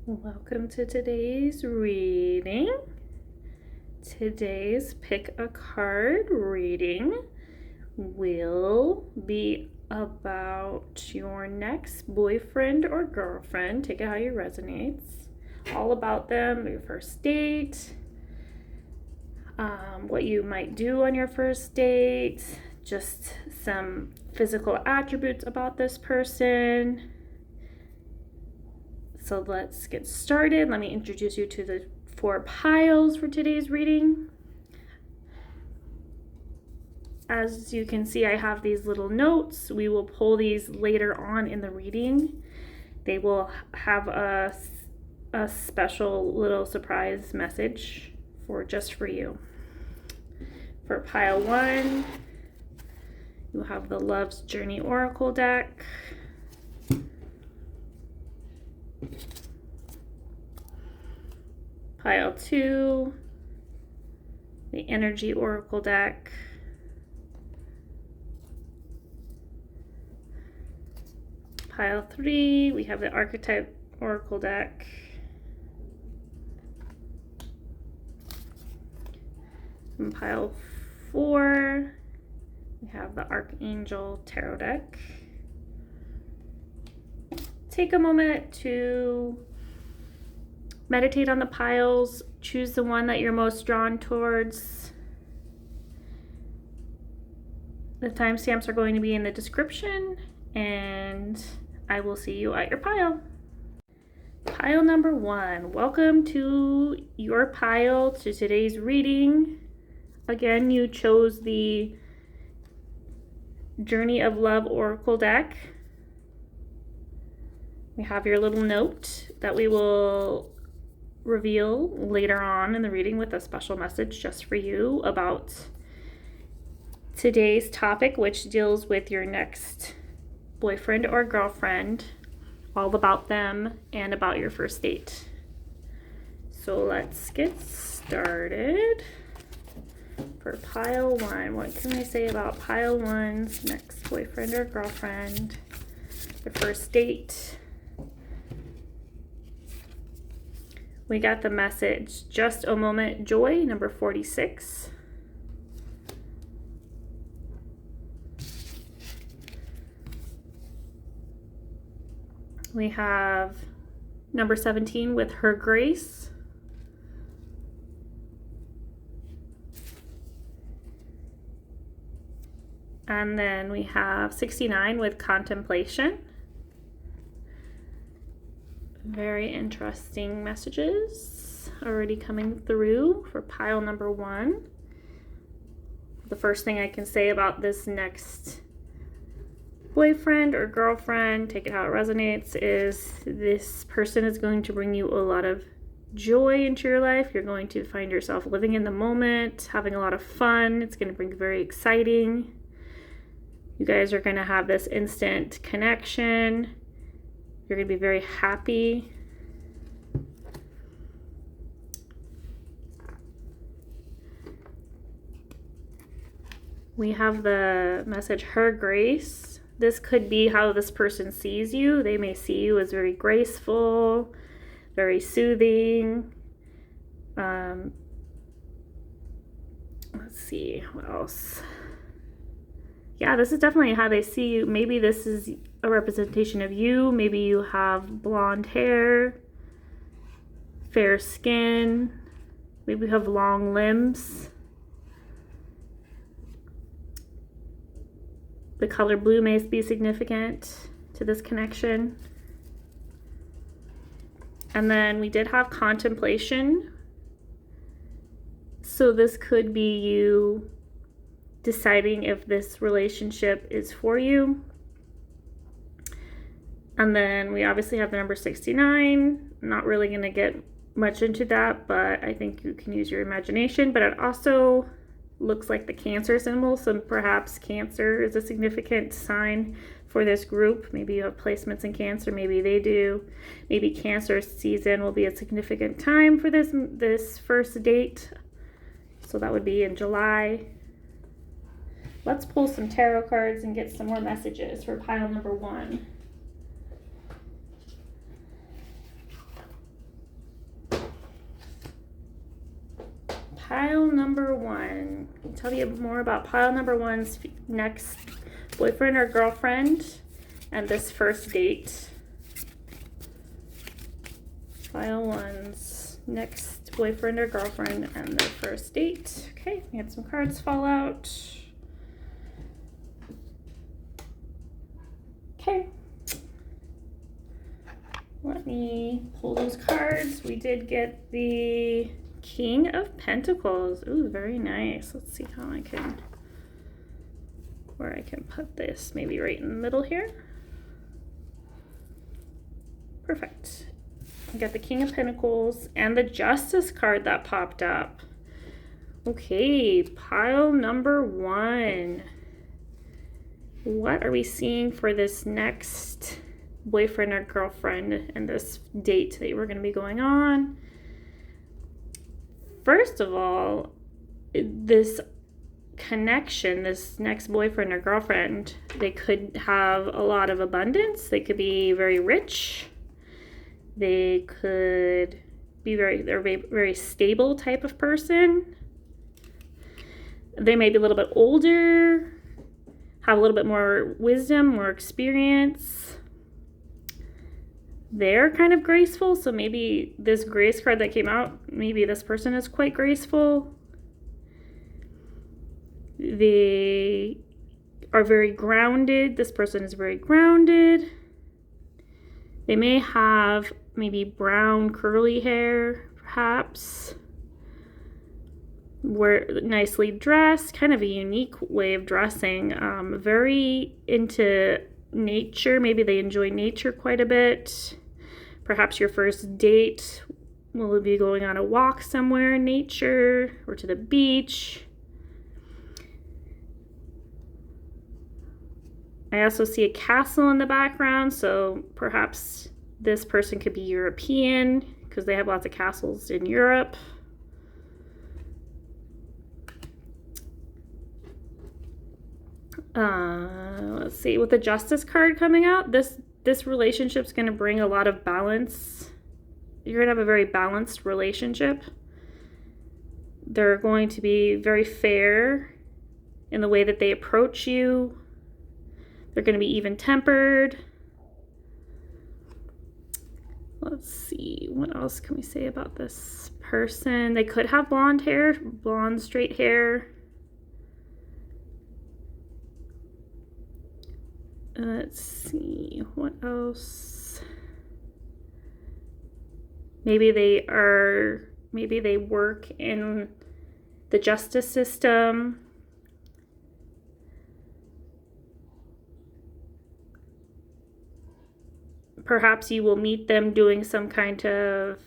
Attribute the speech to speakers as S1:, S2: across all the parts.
S1: Welcome to today's reading. Today's pick a card reading will be about your next boyfriend or girlfriend. Take it how you resonates. All about them, your first date, what you might do on your first date, just some physical attributes about this person. So let's get started. Let me introduce you to the 4 piles for today's reading. As you can see, I have these little notes. We will pull these later on in the reading. They will have a special little surprise message just for you. For pile 1, you have the Love's Journey Oracle deck. Pile 2, the Energy Oracle deck. Pile 3, we have the Archetype Oracle deck. And pile 4, we have the Archangel Tarot deck. Take a moment to meditate on the piles. Choose the one that you're most drawn towards. The timestamps are going to be in the description, and I will see you at your pile. Pile number 1. Welcome to your pile, to today's reading. Again, you chose the Journey of Love Oracle deck. We have your little note that we will reveal later on in the reading with a special message just for you about today's topic, which deals with your next boyfriend or girlfriend, all about them and about your first date. So let's get started. For pile 1, what can we say about pile 1's next boyfriend or girlfriend, their first date? We got the message, just a moment, joy, number 46. We have number 17 with her grace. And then we have 69 with contemplation. Very interesting messages already coming through for pile number 1. The first thing I can say about this next boyfriend or girlfriend, take it how it resonates, is this person is going to bring you a lot of joy into your life. You're going to find yourself living in the moment, having a lot of fun. It's going to bring very exciting. You guys are going to have this instant connection. You're going to be very happy. We have the message, her grace. This could be how this person sees you. They may see you as very graceful, very soothing. Let's see, what else? Yeah, this is definitely how they see you. Maybe this is a representation of you. Maybe you have blonde hair, fair skin. Maybe you have long limbs. The color blue may be significant to this connection. And then we did have contemplation. So this could be you deciding if this relationship is for you. And then we obviously have the number 69. I'm not really going to get much into that, but I think you can use your imagination. But it also looks like the Cancer symbol, so perhaps Cancer is a significant sign for this group. Maybe you have placements in Cancer, maybe they do. Maybe Cancer season will be a significant time for this first date. So that would be in July. Let's pull some tarot cards and get some more messages for pile number 1. pile number one. I'll tell you more about pile number one's next boyfriend or girlfriend and this first date. Pile one's next boyfriend or girlfriend and their first date. Okay, we had some cards fall out. Okay. Let me pull those cards. We did get the King of Pentacles. Ooh, very nice. Let's see how where I can put this. Maybe right in the middle here. Perfect. We got the King of Pentacles and the Justice card that popped up. Okay, pile number one. What are we seeing for this next boyfriend or girlfriend and this date that we're going to be going on? First of all, this connection, this next boyfriend or girlfriend, they could have a lot of abundance. They could be very rich. They could be they're very stable type of person. They may be a little bit older, have a little bit more wisdom, more experience. They're kind of graceful, so maybe this grace card that came out, maybe this person is quite graceful. They are very grounded. This person is very grounded. They may have maybe brown curly hair, perhaps. We're nicely dressed, kind of a unique way of dressing. Very into nature. Maybe they enjoy nature quite a bit. Perhaps your first date will be going on a walk somewhere in nature or to the beach. I also see a castle in the background, so perhaps this person could be European because they have lots of castles in Europe. Let's see, with the Justice card coming out, this relationship's going to bring a lot of balance. You're going to have a very balanced relationship. They're going to be very fair in the way that they approach you. They're going to be even-tempered. Let's see, what else can we say about this person? They could have blonde hair, blonde straight hair. Let's see, what else? Maybe they work in the justice system. Perhaps you will meet them doing some kind of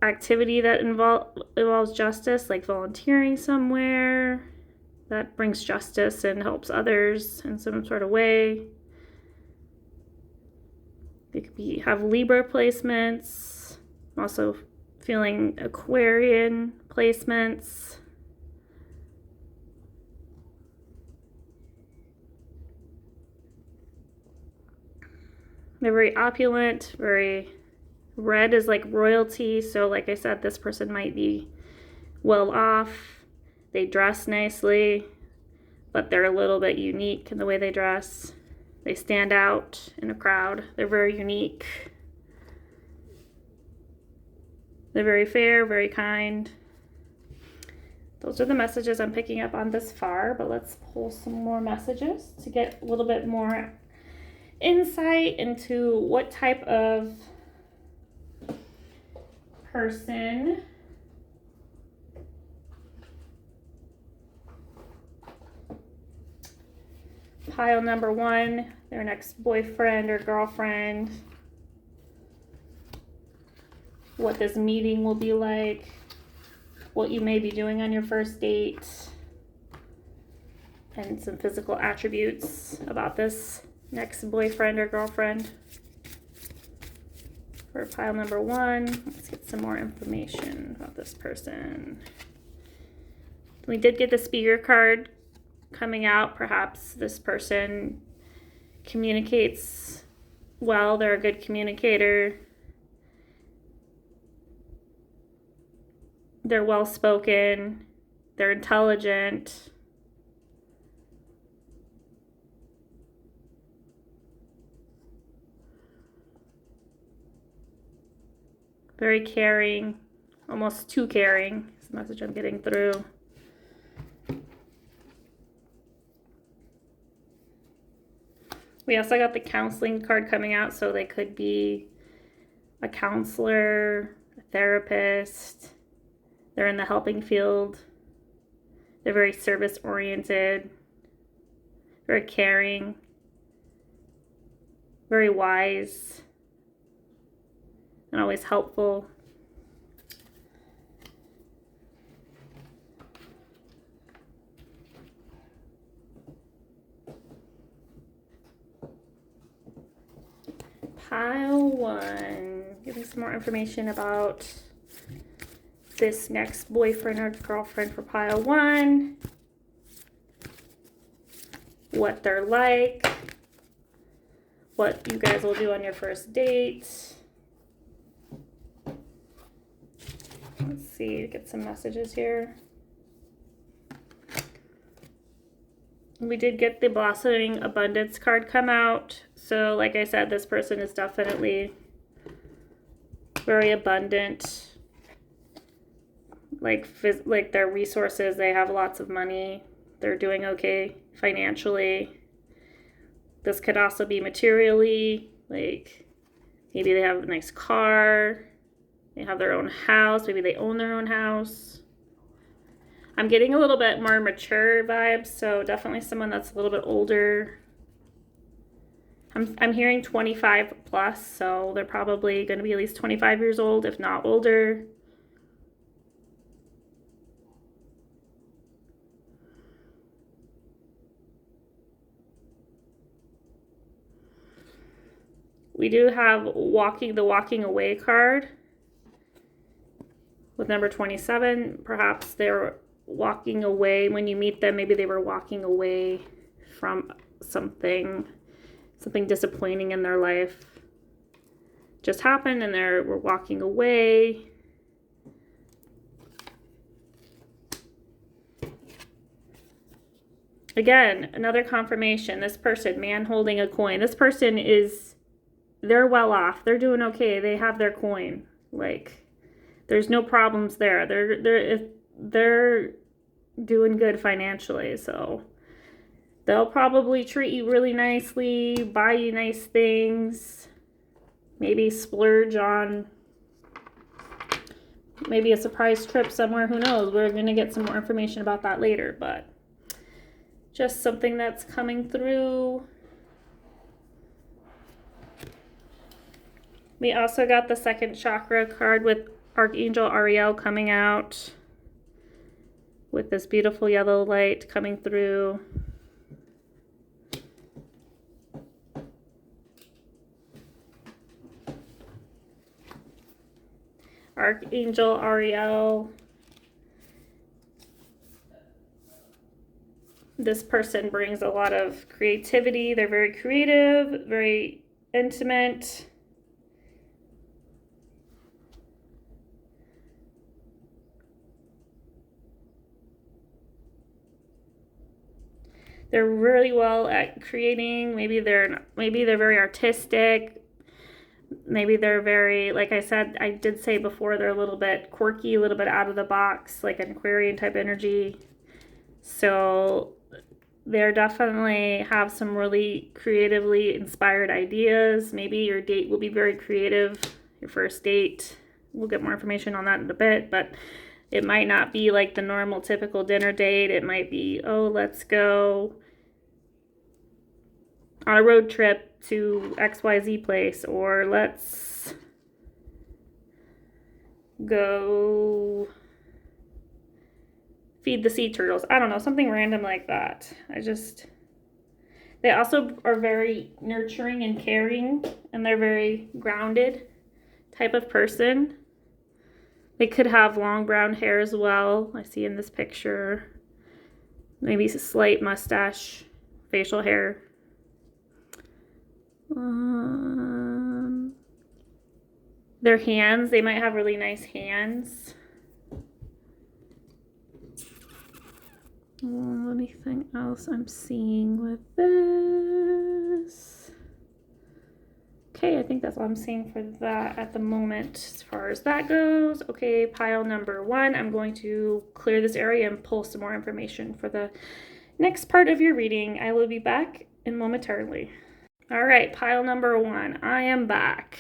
S1: activity that involves justice, like volunteering somewhere. That brings justice and helps others in some sort of way. They could have Libra placements. I'm also feeling Aquarian placements. They're very opulent, very red is like royalty. So like I said, this person might be well off. They dress nicely, but they're a little bit unique in the way they dress. They stand out in a crowd. They're very unique. They're very fair, very kind. Those are the messages I'm picking up on this far, but let's pull some more messages to get a little bit more insight into what type of person pile number one, their next boyfriend or girlfriend, what this meeting will be like, what you may be doing on your first date, and some physical attributes about this next boyfriend or girlfriend. For pile number one, let's get some more information about this person. We did get the Speaker card coming out. Perhaps this person communicates well. They're a good communicator. They're well-spoken. They're intelligent. Very caring, almost too caring. It's the message I'm getting through. We also got the counseling card coming out, so they could be a counselor, a therapist. They're in the helping field. They're very service-oriented, very caring, very wise, and always helpful. Pile 1. Give me some more information about this next boyfriend or girlfriend for pile 1. What they're like. What you guys will do on your first date. Let's see, get some messages here. We did get the Blossoming Abundance card come out. So like I said, this person is definitely very abundant. Like their resources, they have lots of money. They're doing okay financially. This could also be materially, like maybe they have a nice car. They have their own house. Maybe they own their own house. I'm getting a little bit more mature vibes, so definitely someone that's a little bit older. I'm hearing 25 plus, so they're probably going to be at least 25 years old, if not older. We do have the walking away card with number 27. Perhaps they're walking away when you meet them. Maybe they were walking away from something disappointing in their life just happened, and we're walking away. Again, another confirmation. This person, man holding a coin. This person they're well off. They're doing okay. They have their coin. Like, there's no problems there. They're doing good financially, so they'll probably treat you really nicely, buy you nice things, maybe splurge on maybe a surprise trip somewhere. Who knows? We're going to get some more information about that later, but just something that's coming through. We also got the second chakra card with Archangel Ariel coming out with this beautiful yellow light coming through. Archangel Ariel. This person brings a lot of creativity. They're very creative, very intimate. They're really well at creating. Maybe they're very artistic. Maybe they're very, like I said, I did say before, they're a little bit quirky, a little bit out of the box, like an Aquarian type energy. So they're definitely have some really creatively inspired ideas. Maybe your date will be very creative, your first date. We'll get more information on that in a bit, but it might not be like the normal typical dinner date. It might be, oh, let's go on a road trip to XYZ place, or let's go feed the sea turtles. I don't know, something random like that. They also are very nurturing and caring, and they're very grounded type of person. They could have long brown hair as well. I see in this picture. Maybe a slight mustache, facial hair. Their hands, they might have really nice hands. Anything else I'm seeing with this? Okay, I think that's all I'm seeing for that at the moment as far as that goes. Okay, pile number 1. I'm going to clear this area and pull some more information for the next part of your reading. I will be back in momentarily. All right, pile number 1. I am back.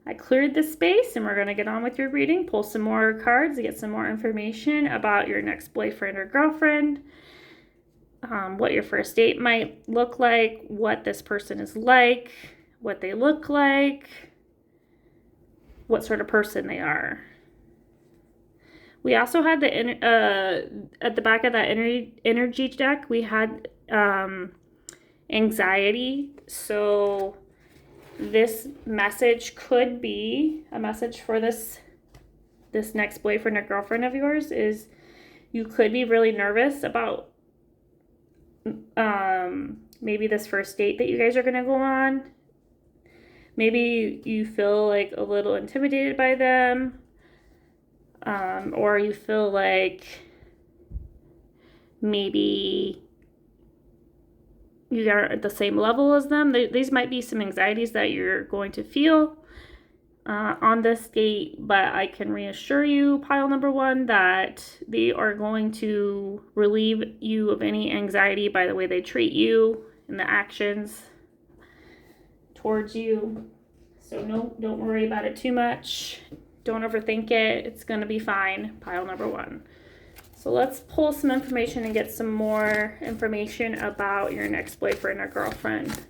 S1: I cleared the space and we're going to get on with your reading. Pull some more cards to get some more information about your next boyfriend or girlfriend. What your first date might look like, what this person is like, what they look like, what sort of person they are. We also had at the back of that energy deck, we had anxiety. So this message could be a message for this next boyfriend or girlfriend of yours. Is you could be really nervous about maybe this first date that you guys are going to go on. Maybe you feel like a little intimidated by them, or you feel like maybe you are at the same level as them. These might be some anxieties that you're going to feel on this date, but I can reassure you, pile number 1, that they are going to relieve you of any anxiety by the way they treat you and the actions towards you. So don't worry about it too much. Don't overthink it. It's going to be fine, pile number 1. So let's pull some information and get some more information about your next boyfriend or girlfriend.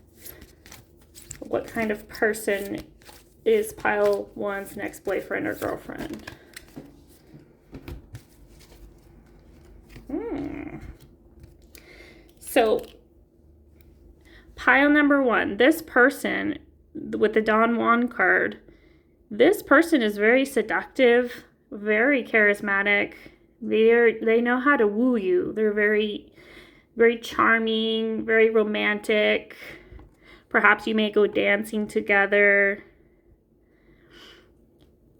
S1: What kind of person is pile 1's next boyfriend or girlfriend? So pile number 1, this person with the Don Juan card, this person is very seductive, very charismatic. They know how to woo you. They're very, very charming, very romantic. Perhaps you may go dancing together.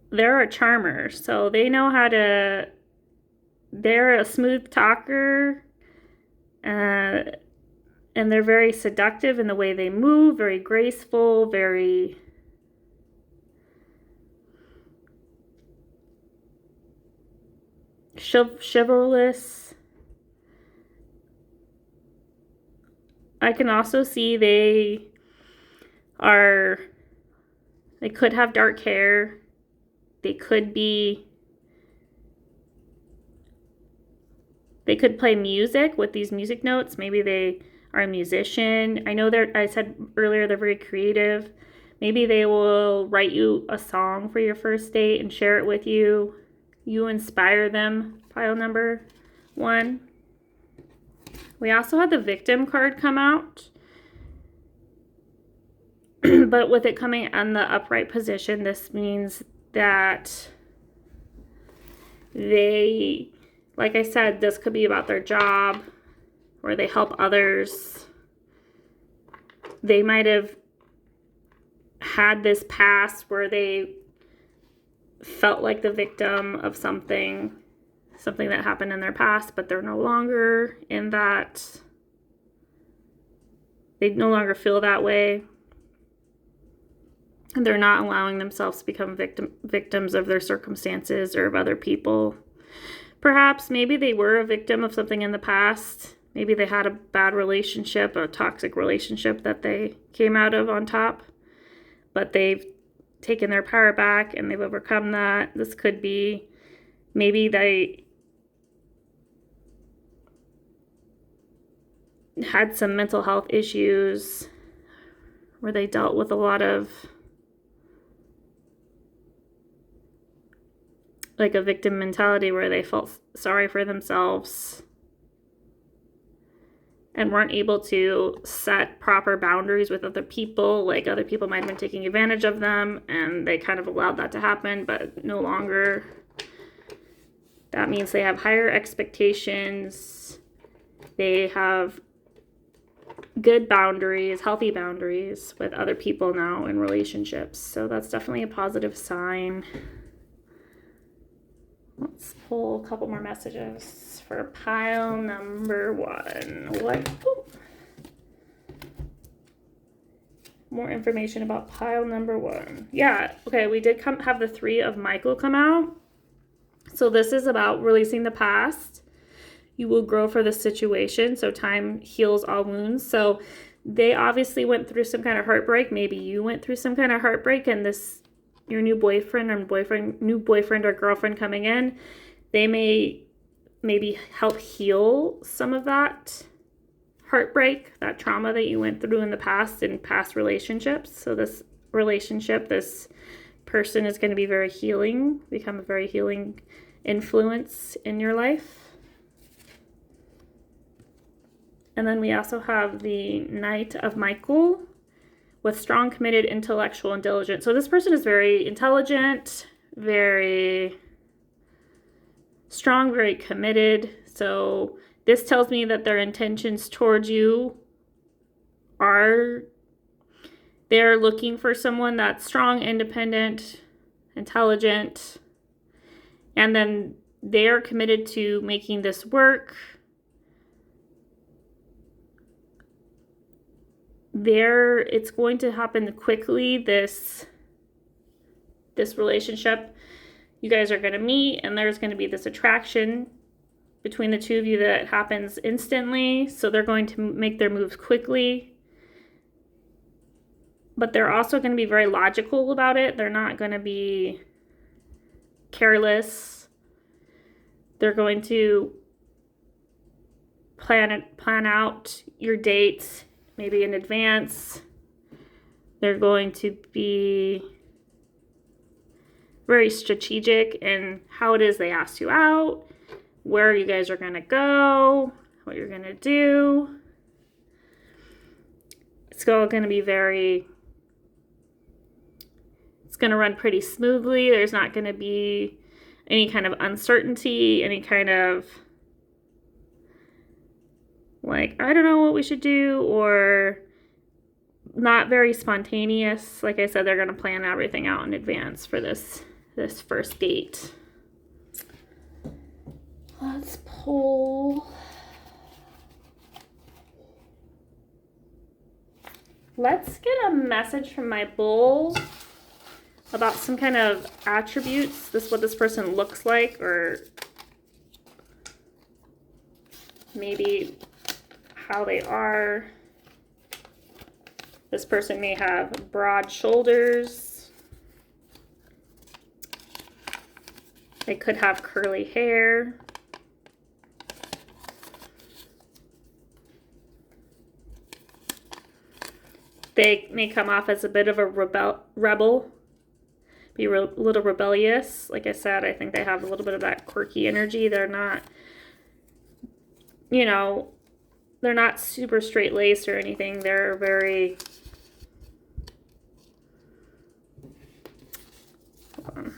S1: They're a charmer, so they know how to, they're a smooth talker, and they're very seductive in the way they move, very graceful, very chivalrous. I can also see they could have dark hair. They could play music with these music notes. Maybe they are a musician. I know I said earlier they're very creative. Maybe they will write you a song for your first date and share it with you. You inspire them, pile number 1. We also had the victim card come out. But with it coming on the upright position, this means that they, like I said, this could be about their job, or they help others. They might have had this past where they felt like the victim of something that happened in their past, but they're no longer in that. They no longer feel that way. And they're not allowing themselves to become victims of their circumstances or of other people. Perhaps maybe they were a victim of something in the past. Maybe they had a bad relationship, a toxic relationship that they came out of on top. But they've taken their power back and they've overcome that. This could be maybe they had some mental health issues where they dealt with a lot of like a victim mentality where they felt sorry for themselves and weren't able to set proper boundaries with other people. Like other people might have been taking advantage of them and they kind of allowed that to happen, but no longer. That means they have higher expectations. They have good boundaries, healthy boundaries with other people now in relationships. So that's definitely a positive sign. Let's pull a couple more messages for pile number 1. What? Ooh. More information about pile number 1. Yeah, okay, we did have the 3 of Michael come out. So this is about releasing the past. You will grow for the situation. So time heals all wounds. So they obviously went through some kind of heartbreak. Maybe you went through some kind of heartbreak, and your new boyfriend or girlfriend coming in, they may maybe help heal some of that heartbreak, that trauma that you went through in the past, in past relationships. So this person is going to be very healing, become a very healing influence in your life. And then we also have the Knight of Michael with strong, committed, intellectual, and diligent. So this person is very intelligent, very strong, very committed. So this tells me that their intentions towards you are, they're looking for someone that's strong, independent, intelligent, and then they are committed to making this work. It's going to happen quickly, this relationship. You guys are going to meet, and there's going to be this attraction between the two of you that happens instantly. So they're going to make their moves quickly. But they're also going to be very logical about it. They're not going to be careless. They're going to plan out your dates maybe in advance. They're going to be very strategic in how it is they ask you out, where you guys are going to go, what you're going to do. It's all going to be it's going to run pretty smoothly. There's not going to be any kind of uncertainty, any kind of like, I don't know what we should do, or not very spontaneous. Like I said, they're going to plan everything out in advance for this first date. Let's pull. Let's get a message from my bull about some kind of attributes. What this person looks like, or maybe how they are. This person may have broad shoulders. They could have curly hair. They may come off as a bit of a rebel, be a little rebellious. Like I said, I think they have a little bit of that quirky energy. They're not, they're not super straight-laced or anything. They're very,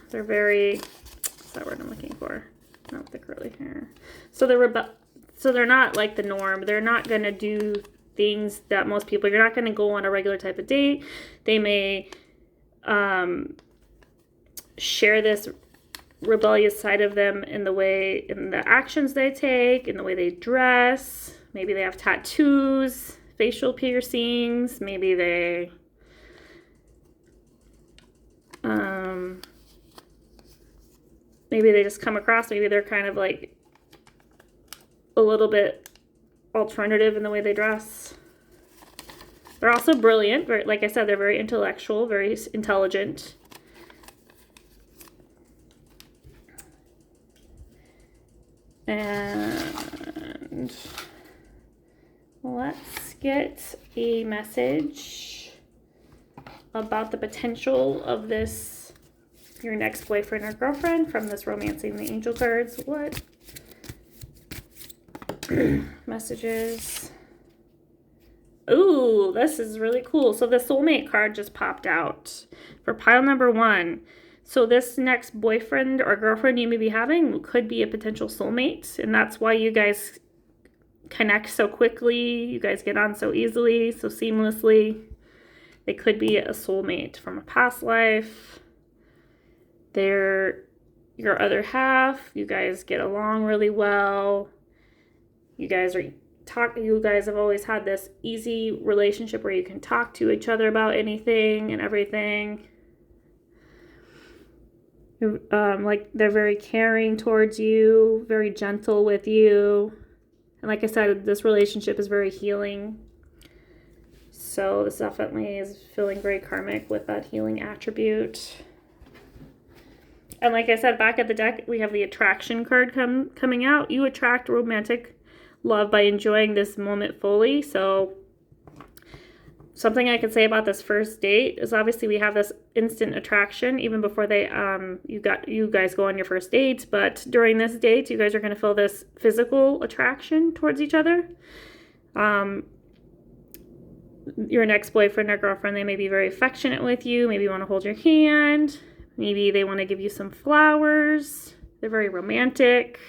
S1: they're very, what's that word I'm looking for? Not the curly hair. So they're not like the norm. They're not going to do things that most people, you're not going to go on a regular type of date. They may share this rebellious side of them in the actions they take, in the way they dress. Maybe they have tattoos, facial piercings. Maybe they just come across, maybe they're kind of like a little bit alternative in the way they dress. They're also brilliant. Like I said, they're very intellectual, very intelligent. And let's get a message about the potential of your next boyfriend or girlfriend from this Romancing the Angel cards. What messages? Ooh, this is really cool. So the soulmate card just popped out for pile number 1. So this next boyfriend or girlfriend you may be having could be a potential soulmate, and that's why you guys connect so quickly. You guys get on so easily, so seamlessly. They could be a soulmate from a past life. They're your other half. You guys get along really well. You guys have always had this easy relationship where you can talk to each other about anything and everything. Like they're very caring towards you, very gentle with you. And like I said, this relationship is very healing. So this definitely is feeling very karmic with that healing attribute. And like I said, back at the deck, we have the attraction card coming out. You attract romantic love by enjoying this moment fully. So something I can say about this first date is obviously we have this instant attraction even before you guys go on your first date. But during this date, you guys are going to feel this physical attraction towards each other. Your next boyfriend or girlfriend, they may be very affectionate with you. Maybe you want to hold your hand. Maybe they want to give you some flowers. They're very romantic.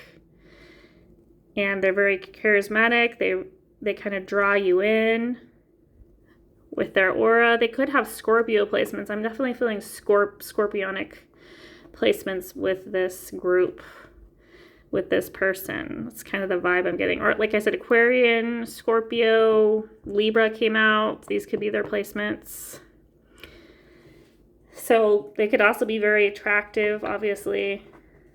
S1: And they're very charismatic. They kind of draw you in with their aura. They could have Scorpio placements. I'm definitely feeling scorpionic placements with this group, with this person. That's kind of the vibe I'm getting. Or like I said, Aquarian, Scorpio, Libra came out. These could be their placements. So they could also be very attractive, obviously,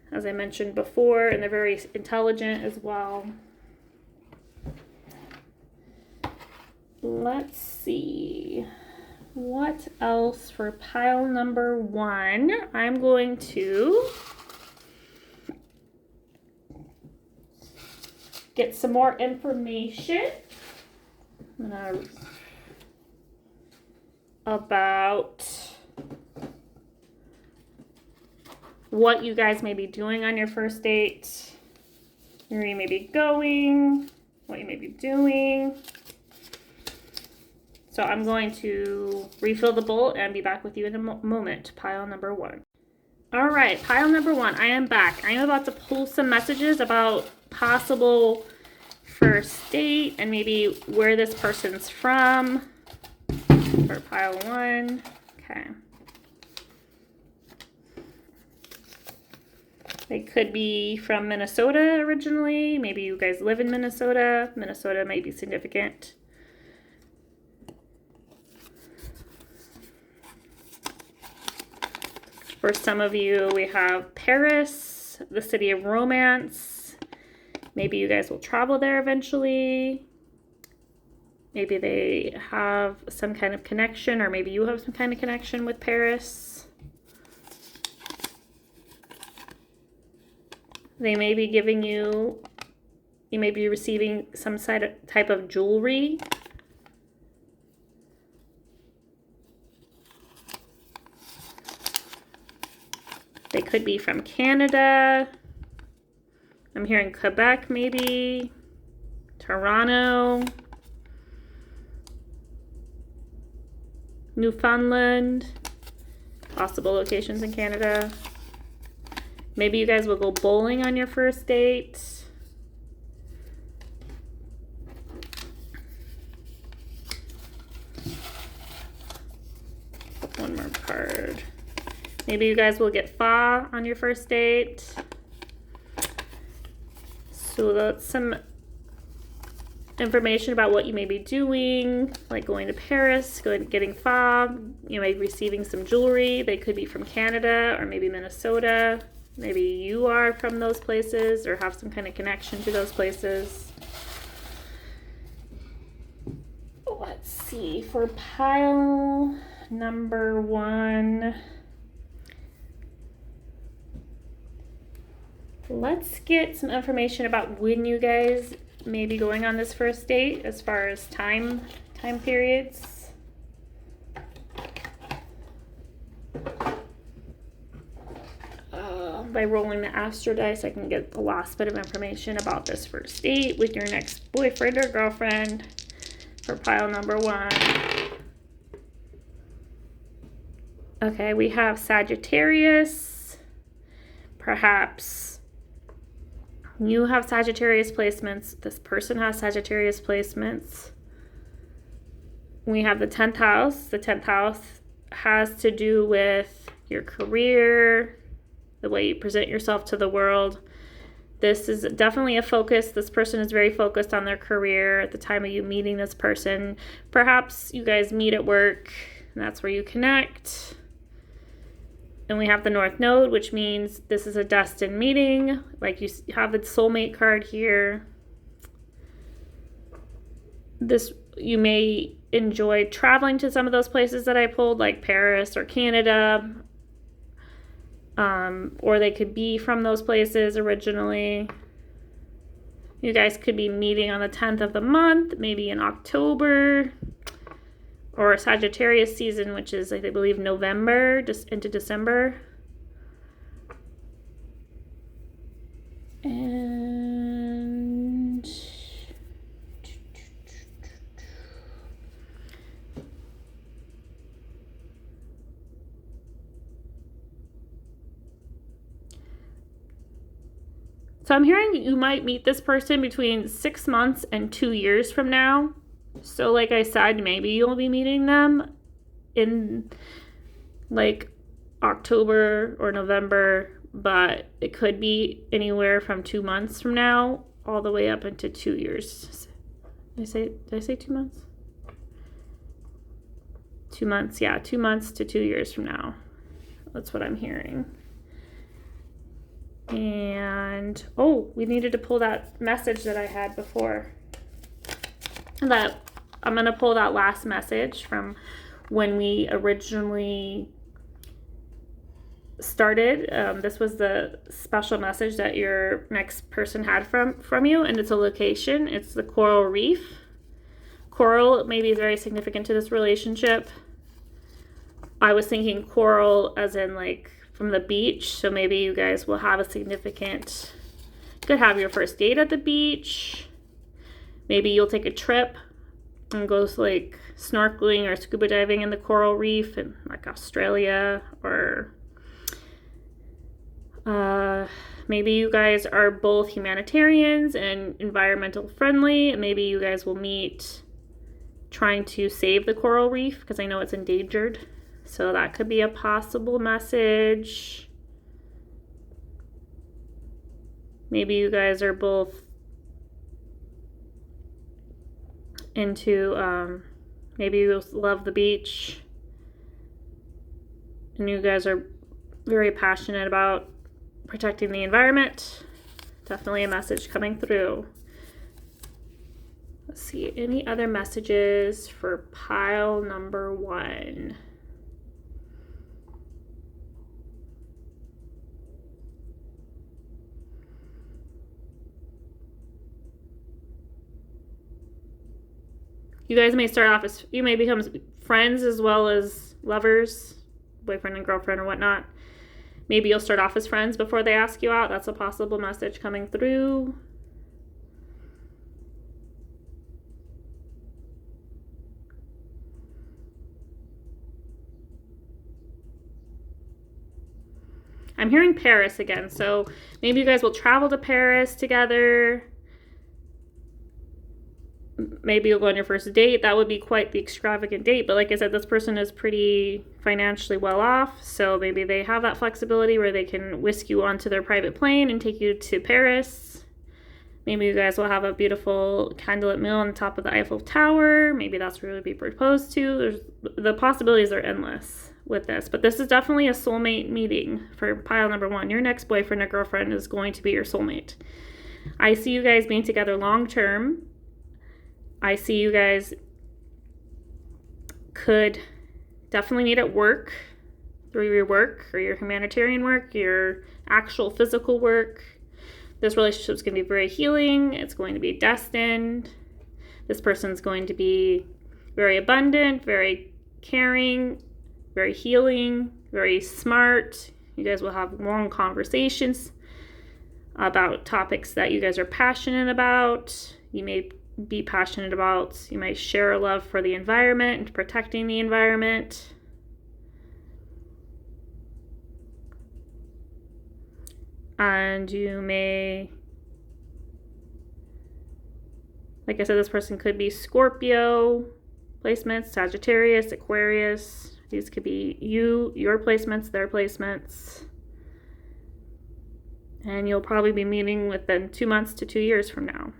S1: as I mentioned before, and they're very intelligent as well. Let's see. What else for pile number 1? I'm going to get some more information about what you guys may be doing on your first date, where you may be going, what you may be doing. So I'm going to refill the bowl and be back with you in a moment. Pile number 1. All right, pile number 1. I am back. I am about to pull some messages about possible first date and maybe where this person's from for pile 1. Okay. They could be from Minnesota originally. Maybe you guys live in Minnesota. Minnesota might be significant. For some of you, we have Paris, the city of romance. Maybe you guys will travel there eventually. Maybe they have some kind of connection, or maybe you have some kind of connection with Paris. They may be giving you may be receiving some type of jewelry. They could be from Canada. I'm hearing Quebec maybe. Toronto. Newfoundland. Possible locations in Canada. Maybe you guys will go bowling on your first date. One more card. Maybe you guys will get pho on your first date. So that's some information about what you may be doing, like going to Paris, getting pho. You may be receiving some jewelry. They could be from Canada or maybe Minnesota. Maybe you are from those places or have some kind of connection to those places. Let's see, for pile number 1, let's get some information about when you guys may be going on this first date as far as time periods. By rolling the astro dice, I can get the last bit of information about this first date with your next boyfriend or girlfriend for pile number 1. Okay, we have Sagittarius. Perhaps you have Sagittarius placements. This person has Sagittarius placements. We have the 10th house. The 10th house has to do with your career, the way you present yourself to the world. This is definitely a focus. This person is very focused on their career at the time of you meeting this person. Perhaps you guys meet at work, and that's where you connect. And we have the North Node, which means this is a destined meeting. Like you have the soulmate card here. You may enjoy traveling to some of those places that I pulled, like Paris or Canada. Or they could be from those places originally. You guys could be meeting on the 10th of the month, maybe in October, or Sagittarius season, which is, I believe, November, just into December. And so I'm hearing you might meet this person between 6 months and 2 years from now. So like I said, maybe you'll be meeting them in like October or November, but it could be anywhere from 2 months from now all the way up into 2 years. Did I say 2 months? 2 months, yeah, 2 months to 2 years from now. That's what I'm hearing. And, we needed to pull that message that I had before. I'm going to pull that last message from when we originally started. This was the special message that your next person had from you, and it's a location. It's the coral reef. Coral maybe is very significant to this relationship. I was thinking coral as in like from the beach, so maybe you guys will have could have your first date at the beach. Maybe you'll take a trip and go like snorkeling or scuba diving in the coral reef in like Australia, or maybe you guys are both humanitarians and environmental friendly, and maybe you guys will meet trying to save the coral reef because I know it's endangered. So that could be a possible message. Maybe you guys are both into, maybe you love the beach and you guys are very passionate about protecting the environment. Definitely a message coming through. Let's see, any other messages for pile number 1? You guys may start off you may become friends as well as lovers, boyfriend and girlfriend or whatnot. Maybe you'll start off as friends before they ask you out. That's a possible message coming through. I'm hearing Paris again, so maybe you guys will travel to Paris together. Maybe you'll go on your first date. That would be quite the extravagant date. But like I said, this person is pretty financially well off. So maybe they have that flexibility where they can whisk you onto their private plane and take you to Paris. Maybe you guys will have a beautiful candlelit meal on the top of the Eiffel Tower. Maybe that's where you'll be proposed to. The possibilities are endless with this. But this is definitely a soulmate meeting for pile number 1. Your next boyfriend or girlfriend is going to be your soulmate. I see you guys being together long term. I see you guys could definitely meet at work, through your work or your humanitarian work, your actual physical work. This relationship is going to be very healing. It's going to be destined. This person's going to be very abundant, very caring, very healing, very smart. You guys will have long conversations about topics that you guys are passionate about. You may be passionate about. You might share a love for the environment and protecting the environment. And you may, like I said, this person could be Scorpio placements, Sagittarius, Aquarius. These could be your placements, their placements. and you'll probably be meeting within 2 months to 2 years from now.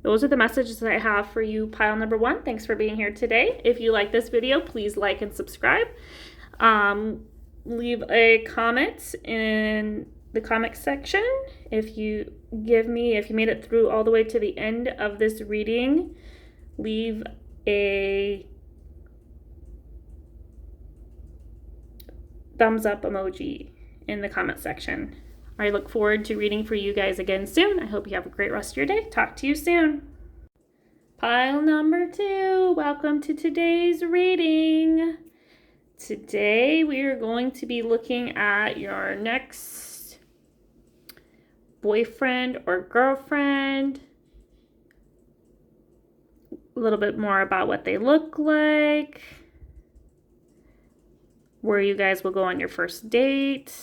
S1: Those are the messages that I have for you, pile number 1. Thanks for being here today. If you like this video, please like and subscribe. Leave a comment in the comment section. If you made it through all the way to the end of this reading, leave a thumbs up emoji in the comment section. I look forward to reading for you guys again soon. I hope you have a great rest of your day. Talk to you soon. Pile number 2, welcome to today's reading. Today we are going to be looking at your next boyfriend or girlfriend. A little bit more about what they look like, where you guys will go on your first date,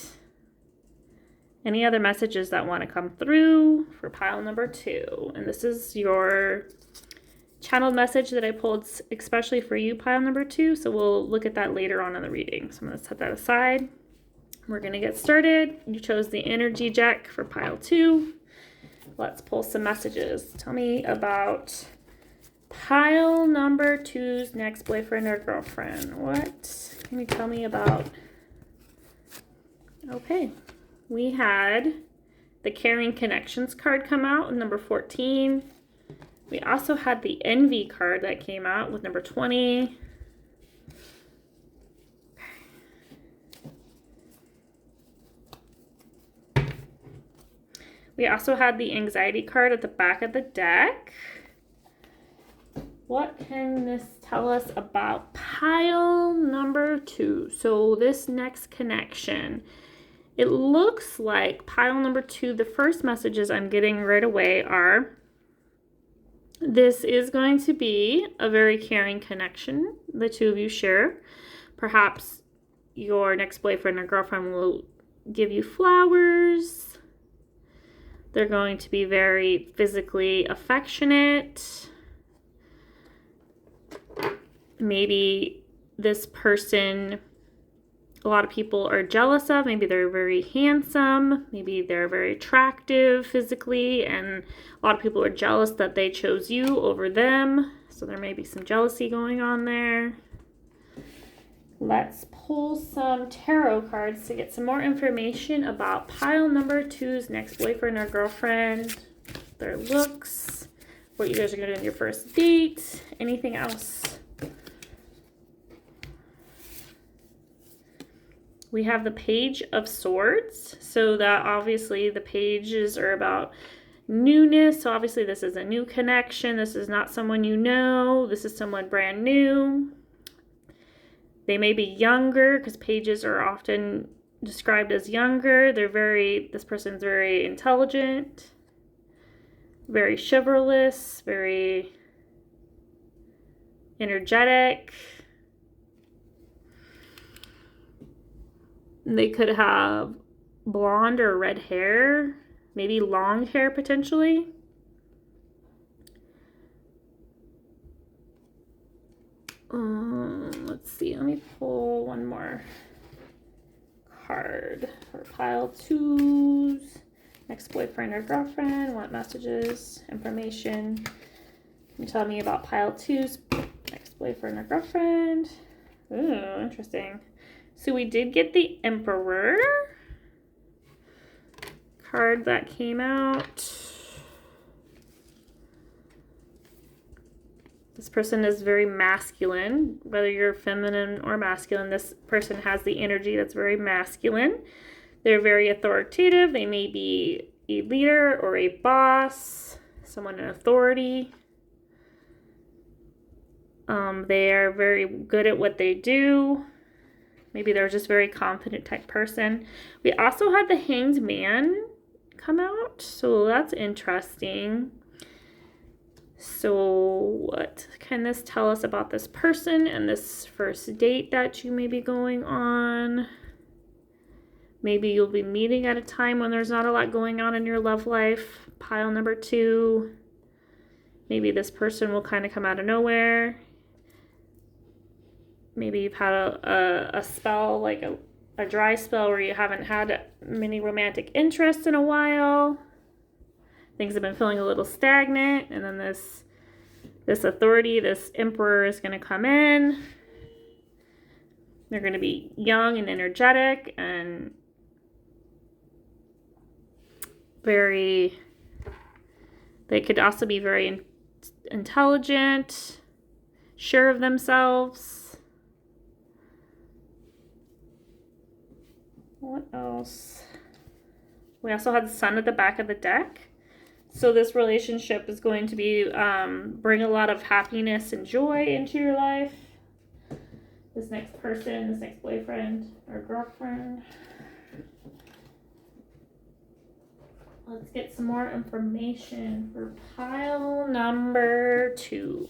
S1: any other messages that want to come through for pile number 2. And this is your channeled message that I pulled especially for you, pile number 2. So we'll look at that later on in the reading. So I'm going to set that aside. We're going to get started. You chose the energy deck for pile 2. Let's pull some messages. Tell me about pile number 2's next boyfriend or girlfriend. What can you tell me about? Okay. We had the Caring Connections card come out with number 14. We also had the Envy card that came out with number 20. We also had the Anxiety card at the back of the deck. What can this tell us about pile number 2? So this next connection. It looks like pile number 2, the first messages I'm getting right away are, this is going to be a very caring connection the two of you share. Perhaps your next boyfriend or girlfriend will give you flowers. They're going to be very physically affectionate. Maybe this person a lot of people are jealous of. Maybe they're very handsome. Maybe they're very attractive physically. And a lot of people are jealous that they chose you over them. So there may be some jealousy going on there. Let's pull some tarot cards to get some more information about pile number 2's next boyfriend or girlfriend. Their looks. What you guys are going to do on your first date. Anything else. We have the Page of Swords, so that obviously the pages are about newness. So obviously this is a new connection. This is not someone you know. This is someone brand new. They may be younger because pages are often described as younger. This person's very intelligent, very chivalrous, very energetic. They could have blonde or red hair, maybe long hair potentially. Let's see, let me pull one more card for pile 2's next boyfriend or girlfriend. What messages, information can you tell me about pile 2's next boyfriend or girlfriend? Ooh, interesting. So we did get the Emperor card that came out. This person is very masculine. Whether you're feminine or masculine, this person has the energy that's very masculine. They're very authoritative. They may be a leader or a boss, someone in authority. They are very good at what they do. Maybe they're just a very confident type person. We also had the Hanged Man come out, so that's interesting. So what can this tell us about this person and this first date that you may be going on? Maybe you'll be meeting at a time when there's not a lot going on in your love life. Pile number 2. Maybe this person will kind of come out of nowhere. Maybe you've had a spell, like a dry spell where you haven't had many romantic interests in a while. Things have been feeling a little stagnant, and then this authority, this emperor is going to come in. They're going to be young and energetic and they could also be very intelligent, sure of themselves. What else? We also had the Sun at the back of the deck. So this relationship is going to be bring a lot of happiness and joy into your life. This next person, this next boyfriend or girlfriend. Let's get some more information for pile number 2.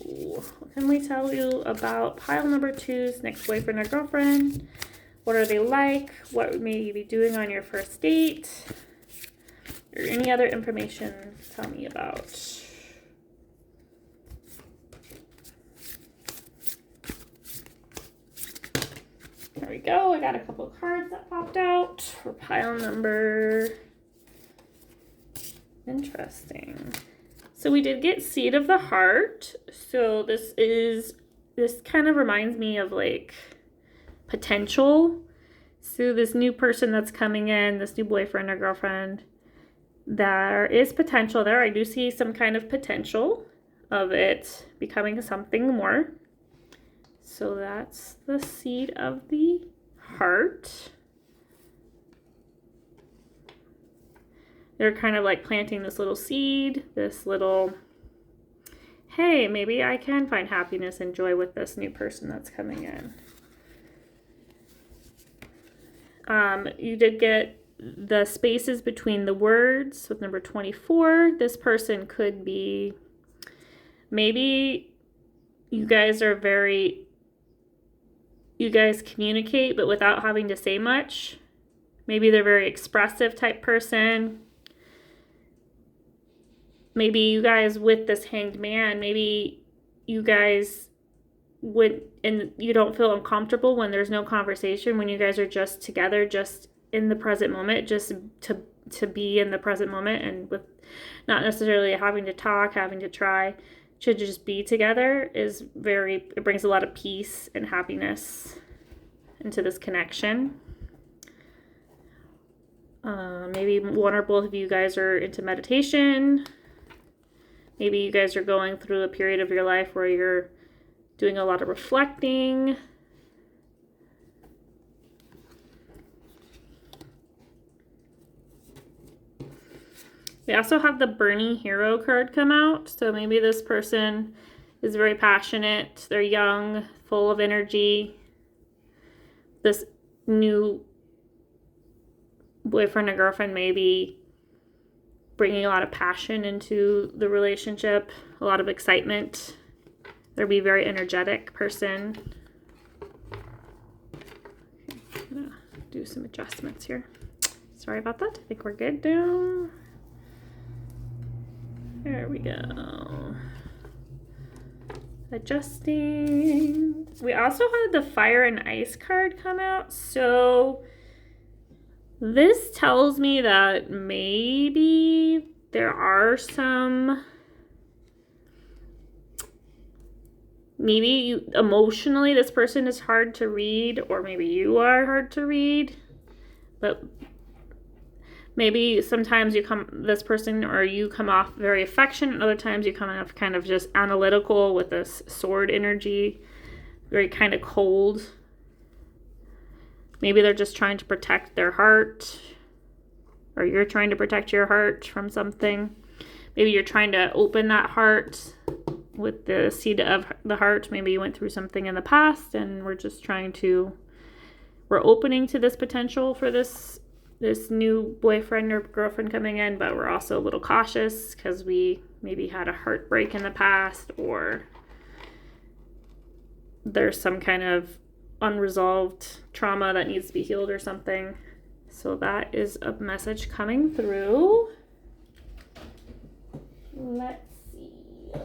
S1: What can we tell you about pile number 2's next boyfriend or girlfriend? What are they like? What may you be doing on your first date? Or any other information to tell me about? There we go. I got a couple of cards that popped out for pile number. Interesting. So we did get Seed of the Heart. So this kind of reminds me of like potential. So this new person that's coming in, this new boyfriend or girlfriend, there is potential there. I do see some kind of potential of it becoming something more. So that's the Seed of the Heart. They're kind of like planting this little seed, this little, hey, maybe I can find happiness and joy with this new person that's coming in. You did get the spaces between the words with number 24. This person could be, maybe you guys communicate, but without having to say much. Maybe they're a very expressive type person. Maybe you guys with this Hanged Man, maybe you guys and you don't feel uncomfortable when there's no conversation, when you guys are just together, just in the present moment, just to be in the present moment, and with not necessarily having to talk, having to try to just be together it brings a lot of peace and happiness into this connection. Maybe one or both of you guys are into meditation. Maybe you guys are going through a period of your life where you're doing a lot of reflecting. We also have the Burning Hero card come out. So maybe this person is very passionate. They're young, full of energy. This new boyfriend or girlfriend may be bringing a lot of passion into the relationship, a lot of excitement. They'll be a very energetic person. I'm gonna do some adjustments here. Sorry about that. I think we're good now. There we go. Adjusting. We also had the Fire and Ice card come out. So this tells me that maybe there are some, maybe emotionally this person is hard to read, or maybe you are hard to read, but maybe sometimes you come off very affectionate, other times you come off kind of just analytical with this sword energy, very kind of cold. Maybe they're just trying to protect their heart, or you're trying to protect your heart from something. Maybe you're trying to open that heart with the Seed of the Heart. Maybe you went through something in the past and we're opening to this potential for this new boyfriend or girlfriend coming in, but we're also a little cautious because we maybe had a heartbreak in the past, or there's some kind of unresolved trauma that needs to be healed or something. So that is a message coming through. Let's see.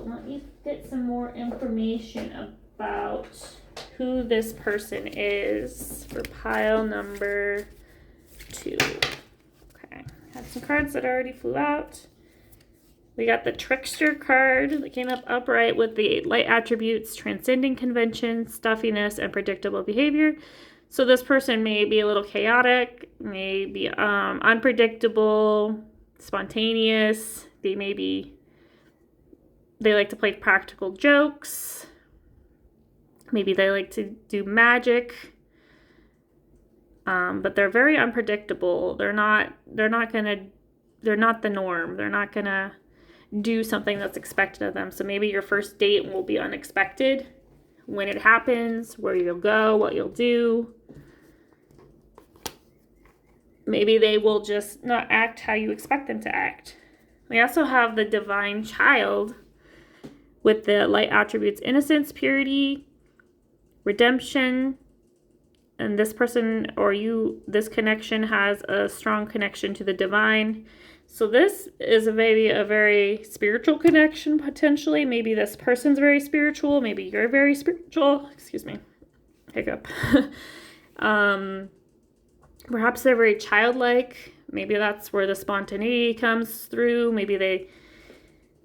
S1: Let me get some more information about who this person is for pile number 2. Okay, had some cards that already flew out. We got the Trickster card that came up upright with the light attributes, transcending convention, stuffiness, and predictable behavior. So this person may be a little chaotic, may be unpredictable, spontaneous. They like to play practical jokes. Maybe they like to do magic. But they're very unpredictable. They're not the norm. They're not gonna do something that's expected of them. So maybe your first date will be unexpected. When it happens, where you'll go, what you'll do. Maybe they will just not act how you expect them to act. We also have the Divine Child with the light attributes: innocence, purity, redemption. And this person or this connection has a strong connection to the divine. So this is maybe a very spiritual connection, potentially. Maybe this person's very spiritual. Maybe you're very spiritual. Excuse me. Hiccup. Perhaps they're very childlike. Maybe that's where the spontaneity comes through. Maybe they,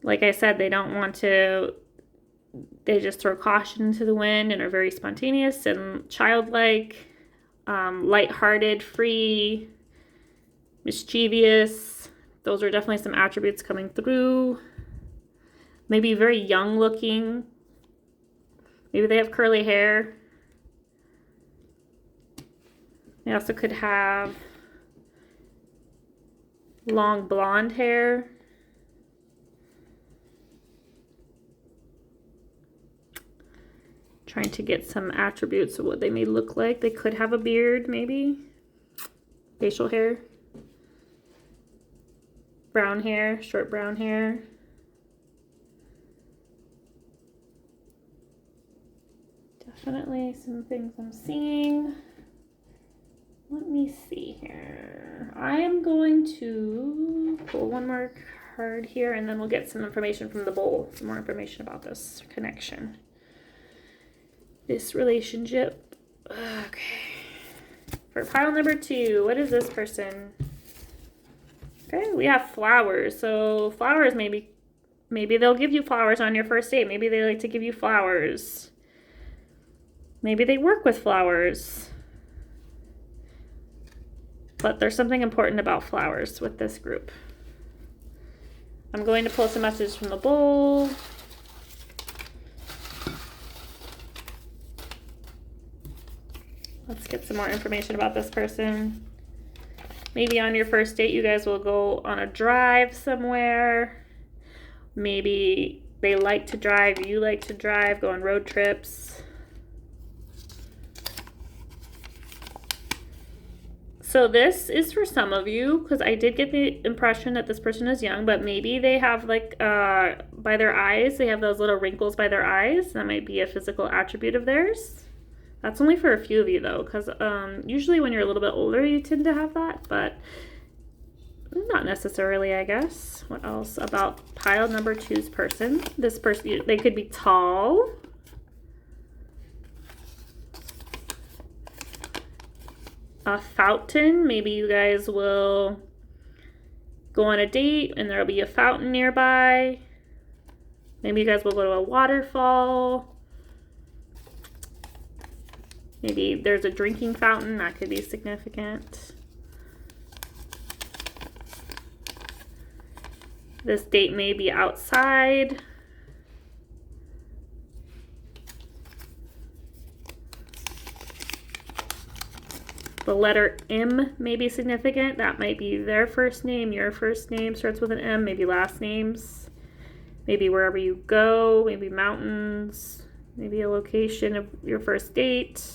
S1: like I said, they just throw caution into the wind and are very spontaneous and childlike, lighthearted, free, mischievous. Those are definitely some attributes coming through. Maybe very young looking. Maybe they have curly hair. They also could have long blonde hair. Trying to get some attributes of what they may look like. They could have a beard, maybe. Facial hair. Brown hair, short brown hair. Definitely some things I'm seeing. Let me see here. I am going to pull one more card here and then we'll get some information from the bowl. Some more information about this connection. This relationship. Okay. For pile number 2, what is this person? Okay, we have flowers. So flowers, maybe they'll give you flowers on your first date. Maybe they like to give you flowers. Maybe they work with flowers. But there's something important about flowers with this group. I'm going to pull some messages from the bowl. Let's get some more information about this person. Maybe on your first date, you guys will go on a drive somewhere. Maybe they like to drive, you like to drive, go on road trips. So this is for some of you, because I did get the impression that this person is young, but maybe they have like, by their eyes, they have those little wrinkles by their eyes. That might be a physical attribute of theirs. That's only for a few of you though, because usually when you're a little bit older, you tend to have that, but not necessarily, I guess. What else about pile number 2's person? This person, they could be tall. A fountain. Maybe you guys will go on a date and there'll be a fountain nearby. Maybe you guys will go to a waterfall. Maybe there's a drinking fountain. That could be significant. This date may be outside. The letter M may be significant. That might be their first name, your first name starts with an M, maybe last names. Maybe wherever you go, maybe mountains, maybe a location of your first date.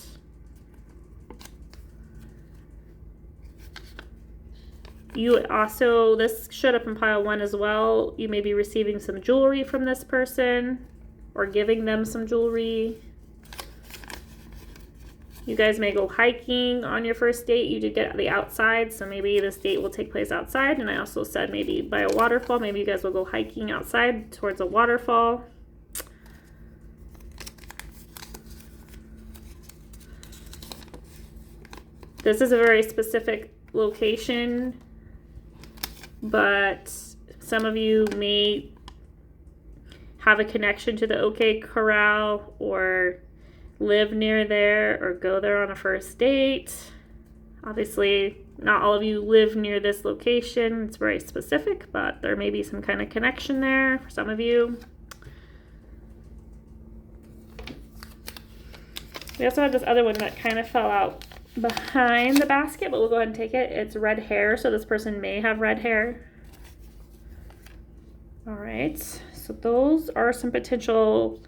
S1: You also, this showed up in pile 1 as well. You may be receiving some jewelry from this person or giving them some jewelry. You guys may go hiking on your first date. You did get the outside, so maybe this date will take place outside. And I also said maybe by a waterfall. Maybe you guys will go hiking outside towards a waterfall. This is a very specific location, but some of you may have a connection to the OK Corral or live near there or go there on a first date. Obviously, not all of you live near this location. It's very specific, but there may be some kind of connection there for some of you. We also have this other one that kind of fell out behind the basket, but we'll go ahead and take it. It's red hair, so this person may have red hair. All right, so those are some potential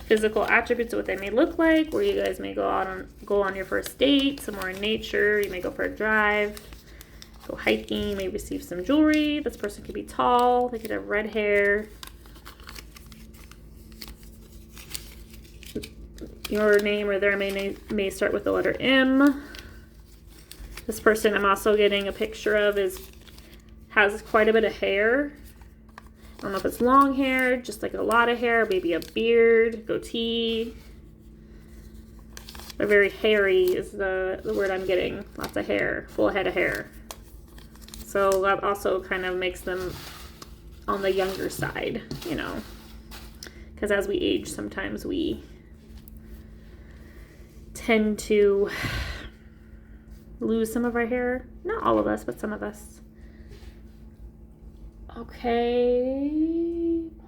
S1: physical attributes of what they may look like, where you guys may go on your first date, somewhere in nature. You may go for a drive, go hiking, you may receive some jewelry. This person could be tall, they could have red hair. Your name or their may start with the letter M. This person I'm also getting a picture of has quite a bit of hair. I don't know if it's long hair, just like a lot of hair, maybe a beard, goatee. They're very hairy is the word I'm getting. Lots of hair, full head of hair. So that also kind of makes them on the younger side, you know. Because as we age, sometimes we tend to lose some of our hair. Not all of us, but some of us. Okay,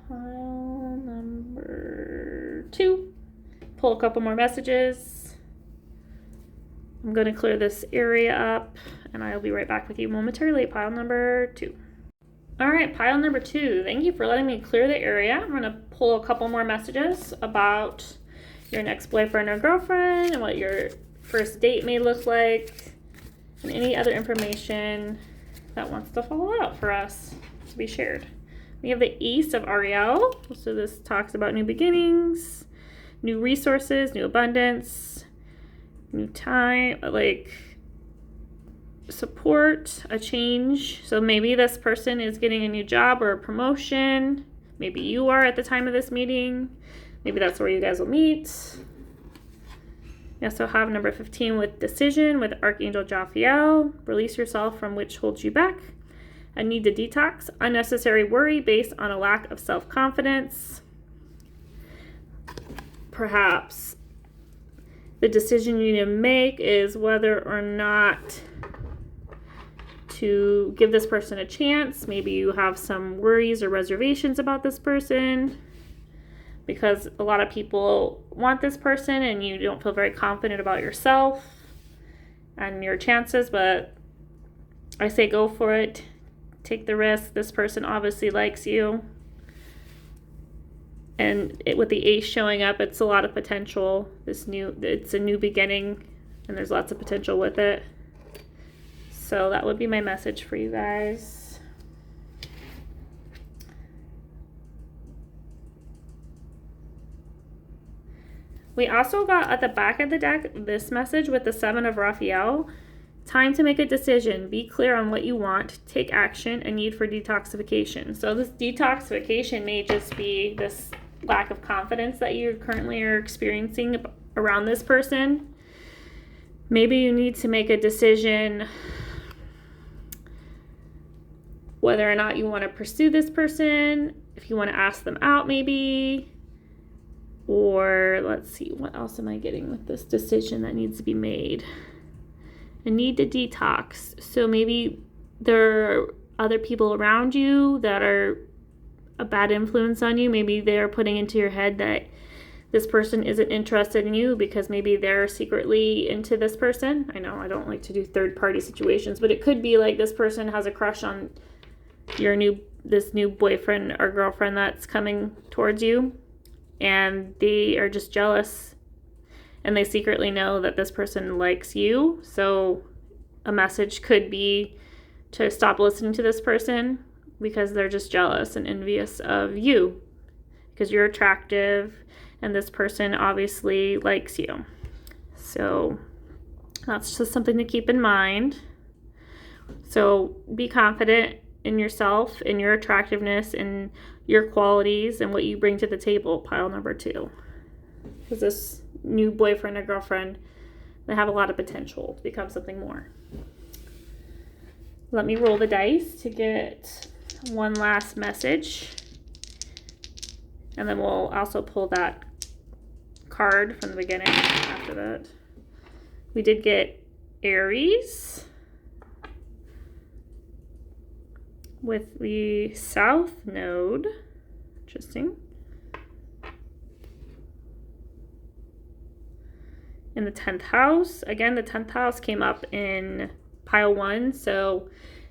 S1: pile number 2. Pull a couple more messages. I'm going to clear this area up, and I'll be right back with you momentarily. Pile number 2. All right, pile number 2. Thank you for letting me clear the area. I'm going to pull a couple more messages about your next boyfriend or girlfriend and what your first date may look like, and any other information that wants to fall out for us to be shared. We have the Ace of Ariel. So this talks about new beginnings, new resources, new abundance, new time, like support, a change. So maybe this person is getting a new job or a promotion. Maybe you are at the time of this meeting. Maybe that's where you guys will meet. You also have number 15 with decision with Archangel Jophiel. Release yourself from which holds you back. A need to detox. Unnecessary worry based on a lack of self-confidence. Perhaps the decision you need to make is whether or not to give this person a chance. Maybe you have some worries or reservations about this person, because a lot of people want this person and you don't feel very confident about yourself and your chances, but I say go for it. Take the risk. This person obviously likes you. And with the Ace showing up, it's a lot of potential. It's a new beginning, and there's lots of potential with it. So that would be my message for you guys. We also got at the back of the deck this message with the 7 of Raphael. Time to make a decision. Be clear on what you want. Take action. A need for detoxification. So this detoxification may just be this lack of confidence that you currently are experiencing around this person. Maybe you need to make a decision whether or not you want to pursue this person, if you want to ask them out maybe. Or let's see, what else am I getting with this decision that needs to be made? A need to detox. So maybe there are other people around you that are a bad influence on you. Maybe they're putting into your head that this person isn't interested in you because maybe they're secretly into this person. I know I don't like to do third-party situations, but it could be like this person has a crush on this new boyfriend or girlfriend that's coming towards you, and they are just jealous, and they secretly know that this person likes you. So a message could be to stop listening to this person because they're just jealous and envious of you because you're attractive and this person obviously likes you. So that's just something to keep in mind. So be confident in yourself, in your attractiveness, in your qualities, and what you bring to the table, pile number 2. because this new boyfriend or girlfriend, they have a lot of potential to become something more. Let me roll the dice to get one last message. And then we'll also pull that card from the beginning after that. We did get Aries with the South Node. Interesting. In the 10th house. Again, the 10th house came up in pile 1. So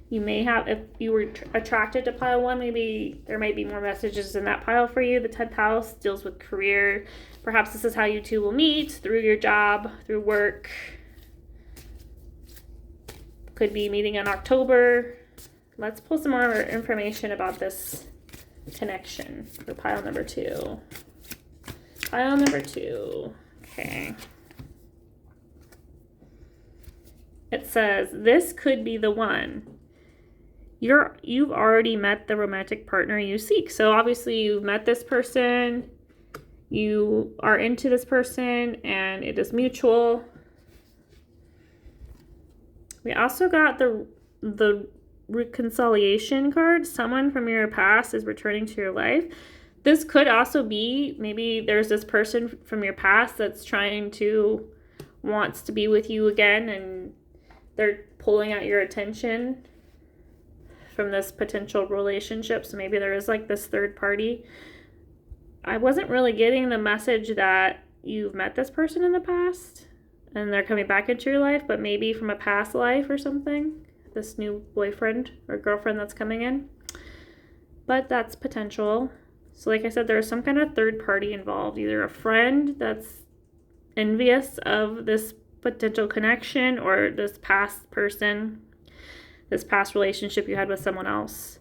S1: you may have, if you were attracted to pile 1, maybe there might be more messages in that pile for you. The 10th house deals with career. Perhaps this is how you two will meet, through your job, through work. Could be meeting in October. Let's pull some more information about this connection for pile number 2. Pile number 2. Okay. It says, this could be the one. You've already met the romantic partner you seek. So obviously you've met this person, you are into this person, and it is mutual. We also got the reconciliation card. Someone from your past is returning to your life. This could also be, maybe there's this person from your past that's wants to be with you again, and they're pulling out your attention from this potential relationship. So maybe there is like this third party. I wasn't really getting the message that you've met this person in the past and they're coming back into your life, but maybe from a past life or something, this new boyfriend or girlfriend that's coming in. But that's potential. So like I said, there's some kind of third party involved, either a friend that's envious of this potential connection, or this past person, this past relationship you had with someone else.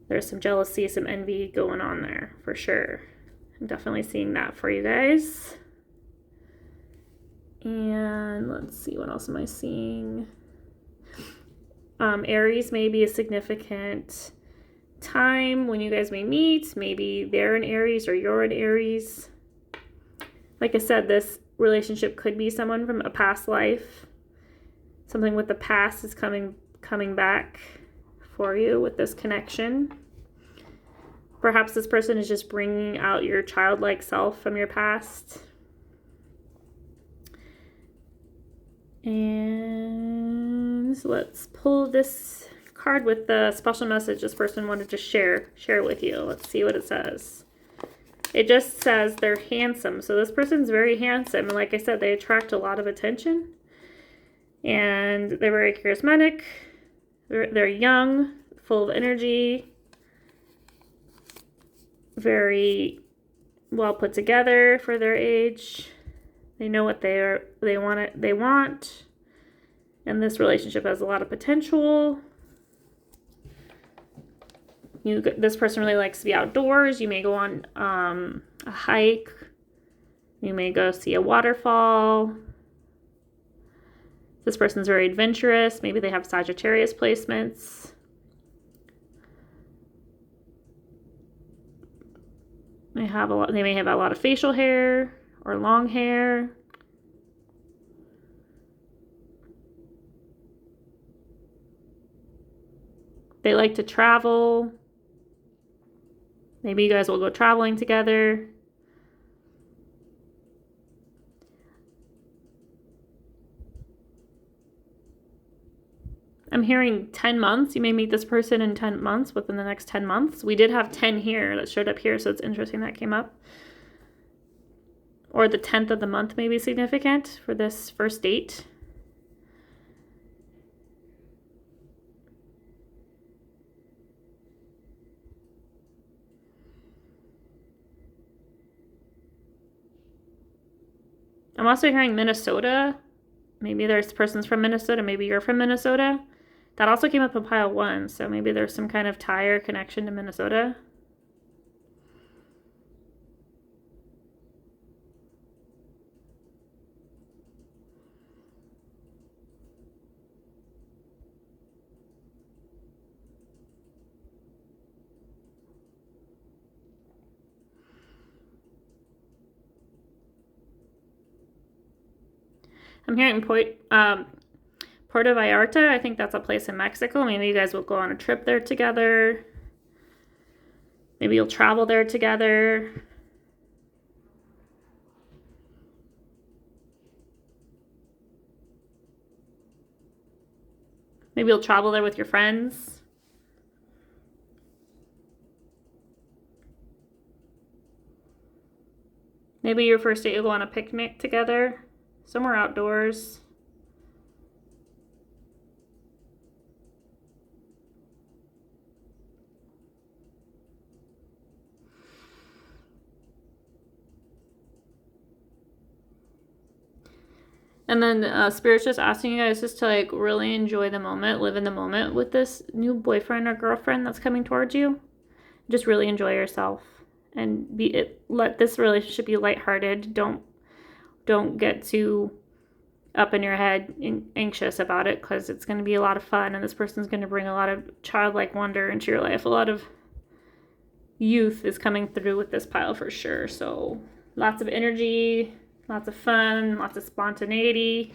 S1: There's some jealousy, some envy going on there for sure. I'm definitely seeing that for you guys. And let's see, what else am I seeing? Aries may be a significant time when you guys may meet. Maybe they're in Aries or you're in Aries. Like I said, this relationship could be someone from a past life. Something with the past is coming back for you with this connection. Perhaps this person is just bringing out your childlike self from your past. And let's pull this card with the special message this person wanted to share with you. Let's see what it says. It just says they're handsome. So this person's very handsome. And like I said, they attract a lot of attention. And they're very charismatic. They're young, full of energy. Very well put together for their age. They know what they want. And this relationship has a lot of potential. This person really likes to be outdoors. You may go on a hike. You may go see a waterfall. This person's very adventurous. Maybe they have Sagittarius placements. They may have a lot of facial hair or long hair. They like to travel. Maybe you guys will go traveling together. I'm hearing 10 months. You may meet this person in 10 months, within the next 10 months. We did have 10 here that showed up here, so it's interesting that came up. Or the 10th of the month may be significant for this first date. I'm also hearing Minnesota. Maybe there's persons from Minnesota. Maybe you're from Minnesota. That also came up in pile 1. So maybe there's some kind of tie or connection to Minnesota. I'm hearing Puerto Vallarta. I think that's a place in Mexico. Maybe you guys will go on a trip there together. Maybe you'll travel there together. Maybe you'll travel there with your friends. Maybe your first date, you'll go on a picnic together, somewhere outdoors. And then Spirit's just asking you guys just to like really enjoy the moment, live in the moment with this new boyfriend or girlfriend that's coming towards you. Just really enjoy yourself and let this relationship be lighthearted. Don't get too up in your head and anxious about it, because it's going to be a lot of fun, and this person's going to bring a lot of childlike wonder into your life. A lot of youth is coming through with this pile for sure. So lots of energy, lots of fun, lots of spontaneity.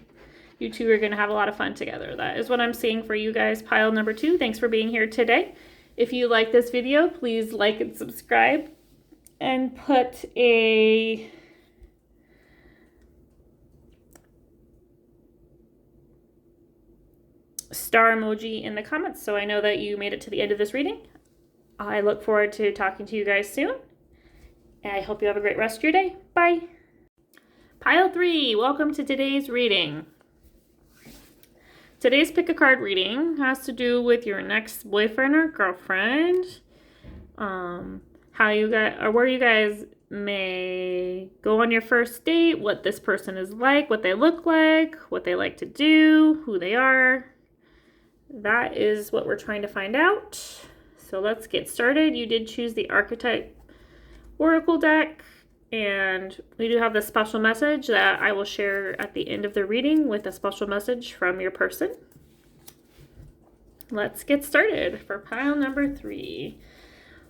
S1: You two are going to have a lot of fun together. That is what I'm seeing for you guys, pile number 2. Thanks for being here today. If you like this video, please like and subscribe, and put a star emoji in the comments so I know that you made it to the end of this reading. I look forward to talking to you guys soon, and I hope you have a great rest of your day. Bye. Pile 3, welcome to today's reading. Today's pick a card reading has to do with your next boyfriend or girlfriend. How you guys, or where you guys may go on your first date, what this person is like, what they look like, what they like to do, who they are. That is what we're trying to find out. So let's get started. You did choose the Archetype Oracle deck, and we do have the special message that I will share at the end of the reading with a special message from your person. Let's get started for pile number 3.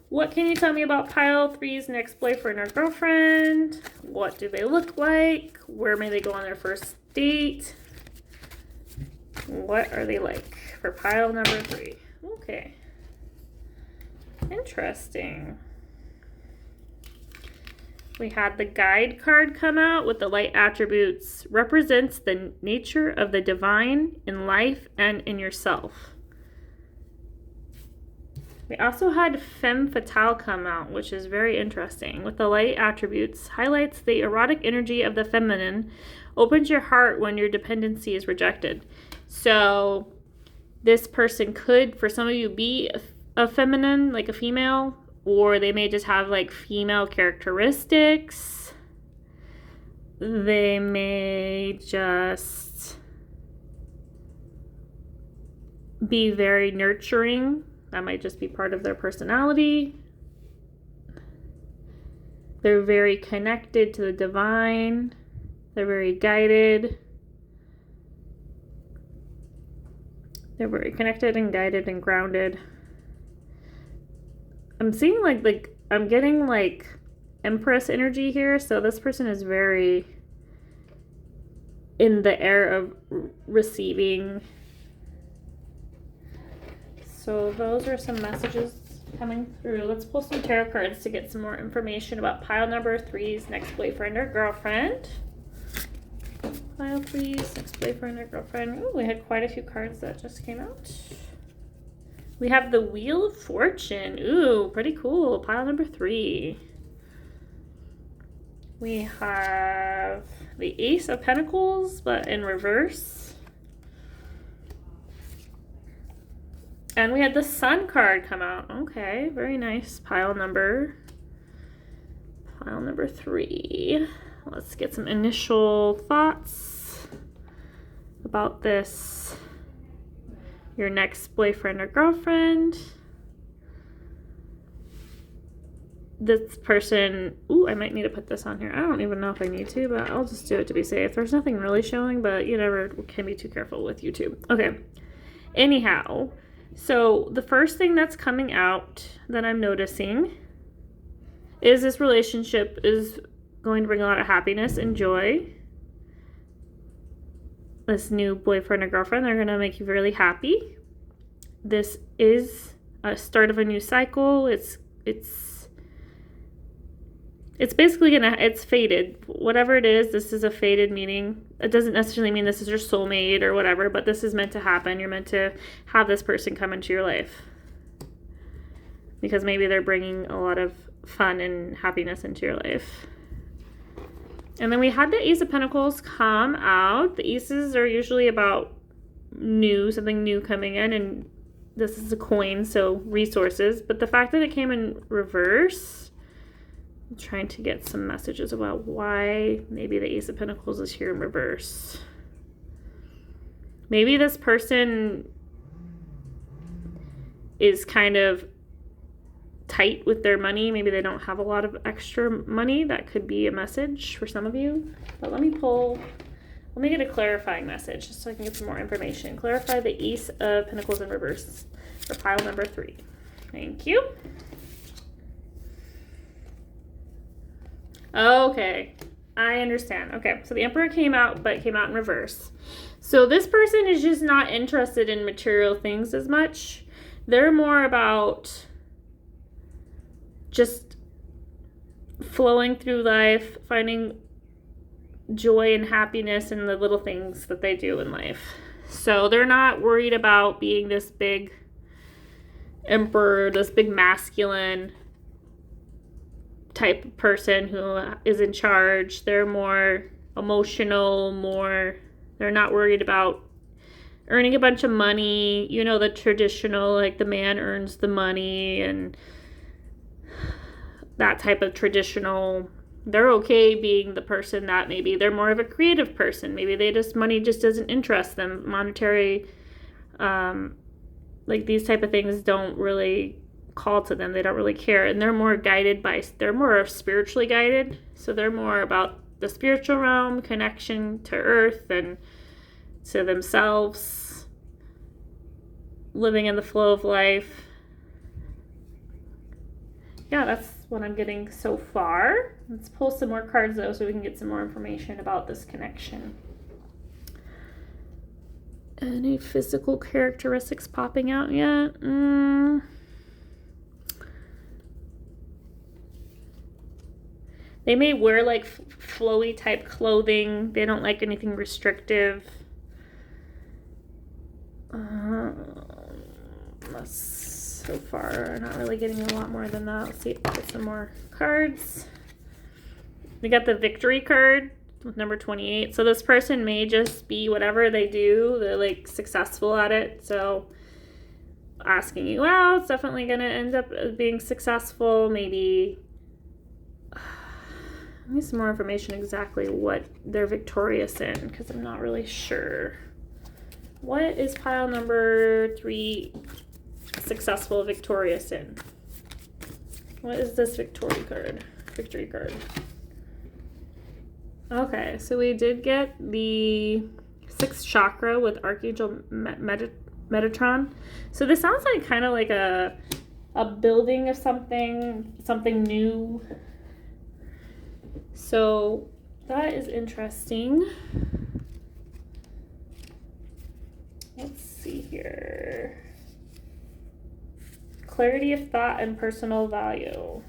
S1: What can you tell me about pile 3's next boyfriend or girlfriend? What do they look like? Where may they go on their first date? What are they like for pile number 3? Okay. Interesting. We had the guide card come out with the light attributes. Represents the nature of the divine in life and in yourself. We also had Femme Fatale come out, which is very interesting. With the light attributes, highlights the erotic energy of the feminine, opens your heart when your dependency is rejected. So this person could, for some of you, be a feminine, like a female, or they may just have like female characteristics. They may just be very nurturing. That might just be part of their personality. They're very connected to the divine. They're very guided. They're very connected and guided and grounded. I'm seeing like I'm getting like Empress energy here. So this person is very in the air of receiving. So those are some messages coming through. Let's pull some tarot cards to get some more information about pile number 3's next boyfriend or girlfriend. Pile 3's next boyfriend or girlfriend. Ooh, we had quite a few cards that just came out. We have the Wheel of Fortune. Ooh, pretty cool. Pile number 3. We have the Ace of Pentacles, but in reverse. And we had the Sun card come out. Okay, very nice. Pile number 3. Let's get some initial thoughts about this. Your next boyfriend or girlfriend. This person, ooh, I might need to put this on here. I don't even know if I need to, but I'll just do it to be safe. There's nothing really showing, but you never can be too careful with YouTube. Okay. Anyhow, so the first thing that's coming out that I'm noticing is this relationship is going to bring a lot of happiness and joy. this new boyfriend or girlfriend. They're going to make you really happy. This is a start of a new cycle. It's basically it's fated. Whatever it is, this is a fated meaning. It doesn't necessarily mean this is your soulmate or whatever, but this is meant to happen. You're meant to have this person come into your life. Because maybe they're bringing a lot of fun and happiness into your life. And then we had the Ace of Pentacles come out. The aces are usually about something new coming in, and this is a coin, so resources. But the fact that it came in reverse, I'm trying to get some messages about why maybe the Ace of Pentacles is here in reverse. Maybe this person is kind of tight with their money. Maybe they don't have a lot of extra money. That could be a message for some of you. But let me get a clarifying message just so I can get some more information. Clarify the Ace of Pentacles in reverse for pile number 3. Thank you. Okay, I understand. Okay, so the Emperor came out, but it came out in reverse. So this person is just not interested in material things as much. They're more about just flowing through life, finding joy and happiness in the little things that they do in life. So they're not worried about being this big emperor, this big masculine type of person who is in charge. They're more emotional, they're not worried about earning a bunch of money. You know, the traditional, like the man earns the money and that type of traditional. They're okay being the person that maybe they're more of a creative person. Maybe money just doesn't interest them. Monetary, like these type of things don't really call to them. They don't really care. And they're more they're more spiritually guided. So they're more about the spiritual realm, connection to earth and to themselves, living in the flow of life. Yeah, that's what I'm getting so far. Let's pull some more cards though so we can get some more information about this connection. Any physical characteristics popping out yet? They may wear like flowy type clothing. They don't like anything restrictive. So far, not really getting a lot more than that. Let's see if we get some more cards. We got the Victory card with number 28. So this person may just be whatever they do, they're like successful at it. So asking you out, it's definitely going to end up being successful. Maybe I need some more information exactly what they're victorious in, because I'm not really sure. What is pile number 3 successful, victorious in? What is this victory card? Victory card. Okay, so we did get the 6th chakra with Archangel Metatron. So this sounds like kind of like a building of something new. So that is interesting. Let's see here. Clarity of thought and personal value.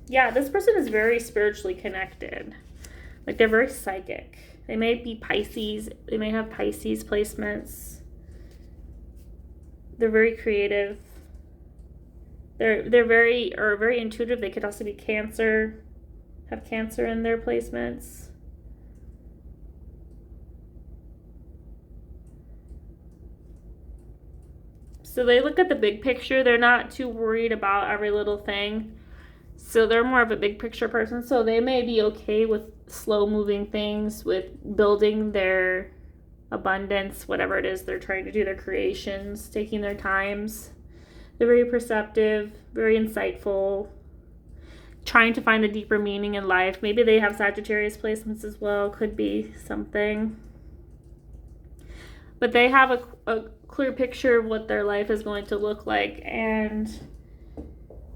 S1: Yeah, this person is very spiritually connected. Like they're very psychic. They may be Pisces. They may have Pisces placements. They're very creative. They're very intuitive. They could also be Cancer, have Cancer in their placements. So they look at the big picture. They're not too worried about every little thing. So they're more of a big picture person. So they may be okay with slow moving things, with building their abundance, whatever it is they're trying to do, their creations, taking their times. They're very perceptive, very insightful, trying to find the deeper meaning in life. Maybe they have Sagittarius placements as well. Could be something. But they have a clear picture of what their life is going to look like. And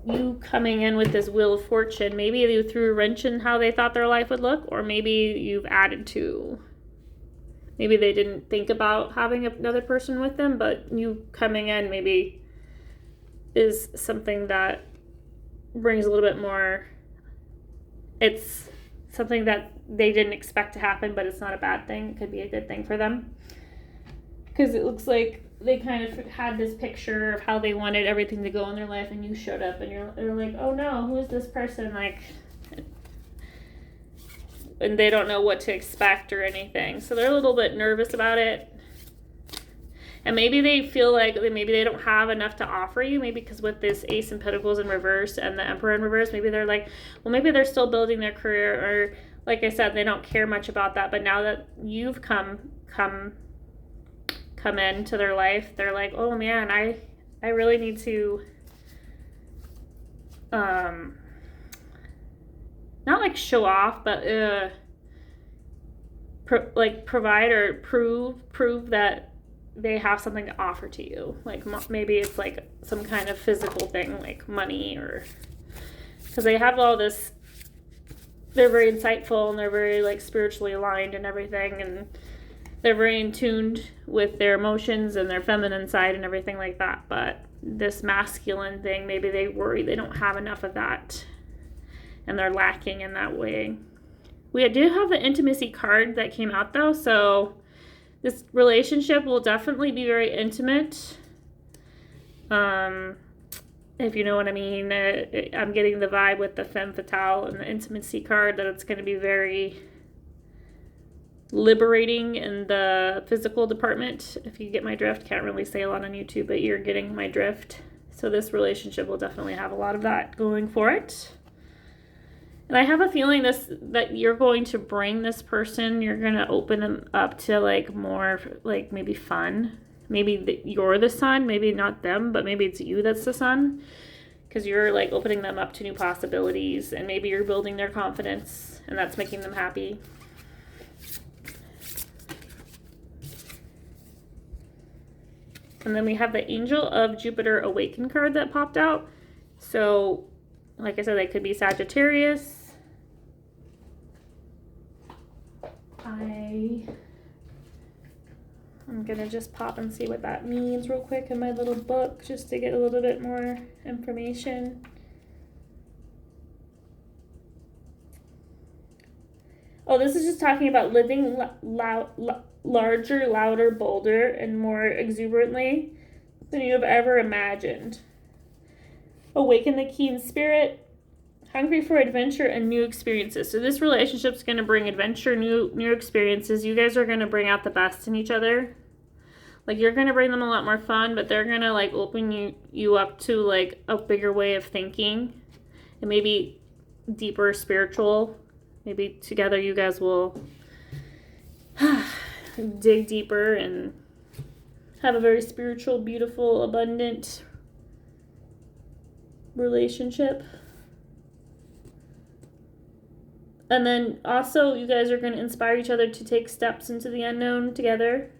S1: you coming in with this Wheel of Fortune, maybe you threw a wrench in how they thought their life would look, or maybe you've added to. Maybe they didn't think about having another person with them, but you coming in maybe is something that brings a little bit more. It's something that they didn't expect to happen, but it's not a bad thing. It could be a good thing for them. Because it looks like they kind of had this picture of how they wanted everything to go in their life, and you showed up and you're like, oh no, who is this person? Like, and they don't know what to expect or anything. So they're a little bit nervous about it. And maybe they feel like maybe they don't have enough to offer you. Maybe because with this Ace of Pentacles in reverse and the Emperor in reverse, maybe they're like, well, maybe they're still building their career, or like I said, they don't care much about that. But now that you've come into their life, they're like, oh man, I really need to not like show off, but provide or prove that they have something to offer to you. Like maybe it's like some kind of physical thing, like money, or because they have all this, they're very insightful and they're very like spiritually aligned and everything, and they're very in tuned with their emotions and their feminine side and everything like that. But this masculine thing, maybe they worry they don't have enough of that and they're lacking in that way. We do have the intimacy card that came out though, so this relationship will definitely be very intimate. If you know what I mean. I'm getting the vibe with the femme fatale and the intimacy card that it's going to be very liberating in the physical department. If you get my drift, can't really say a lot on YouTube, but you're getting my drift. So this relationship will definitely have a lot of that going for it. And I have a feeling that you're going to bring this person, you're going to open them up to like more like maybe fun. Maybe you're the sun, maybe not them, but maybe it's you that's the sun, because you're like opening them up to new possibilities, and maybe you're building their confidence and that's making them happy. And then we have the Angel of Jupiter Awaken card that popped out. So, like I said, they could be Sagittarius. I'm going to just pop and see what that means real quick in my little book, just to get a little bit more information. Oh, this is just talking about living larger, louder, bolder, and more exuberantly than you have ever imagined. Awaken the keen spirit, hungry for adventure and new experiences. So this relationship's going to bring adventure, new experiences. You guys are going to bring out the best in each other. Like, you're going to bring them a lot more fun, but they're going to like open you up to like a bigger way of thinking, and maybe deeper spiritual. Maybe together you guys will dig deeper and have a very spiritual, beautiful, abundant relationship. And then also you guys are going to inspire each other to take steps into the unknown together.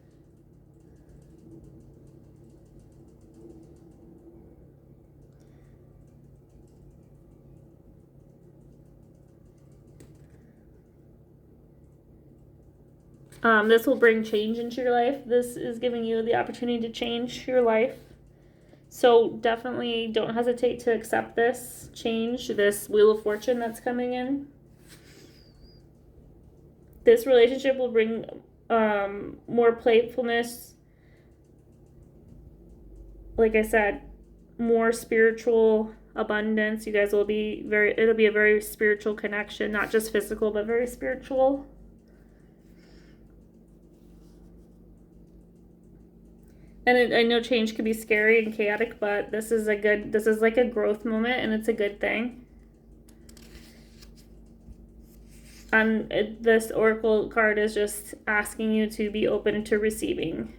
S1: This will bring change into your life. This is giving you the opportunity to change your life. So definitely don't hesitate to accept this change, this Wheel of Fortune that's coming in. This relationship will bring more playfulness. Like I said, more spiritual abundance. You guys will be it'll be a very spiritual connection, not just physical, but very spiritual. And I know change could be scary and chaotic, but this is like a growth moment, and it's a good thing. And this Oracle card is just asking you to be open to receiving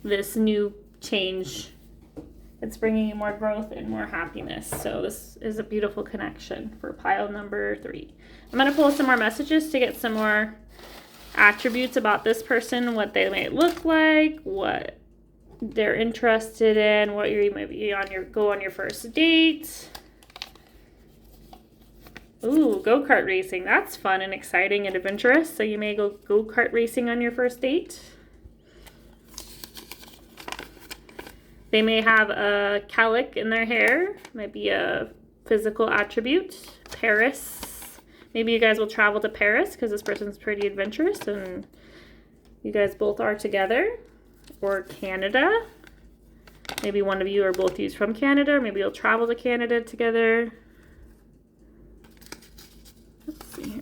S1: this new change. It's bringing you more growth and more happiness. So this is a beautiful connection for pile number 3. I'm going to pull some more messages to get some more attributes about this person, what they might look like, what they're interested in, what you might be go on your first date. Ooh, go-kart racing. That's fun and exciting and adventurous. So you may go go-kart racing on your first date. They may have a cowlick in their hair. Might be a physical attribute. Paris. Maybe you guys will travel to Paris because this person's pretty adventurous and you guys both are together. Or Canada. Maybe one of you or both of you is from Canada. Maybe you'll travel to Canada together. Let's see here.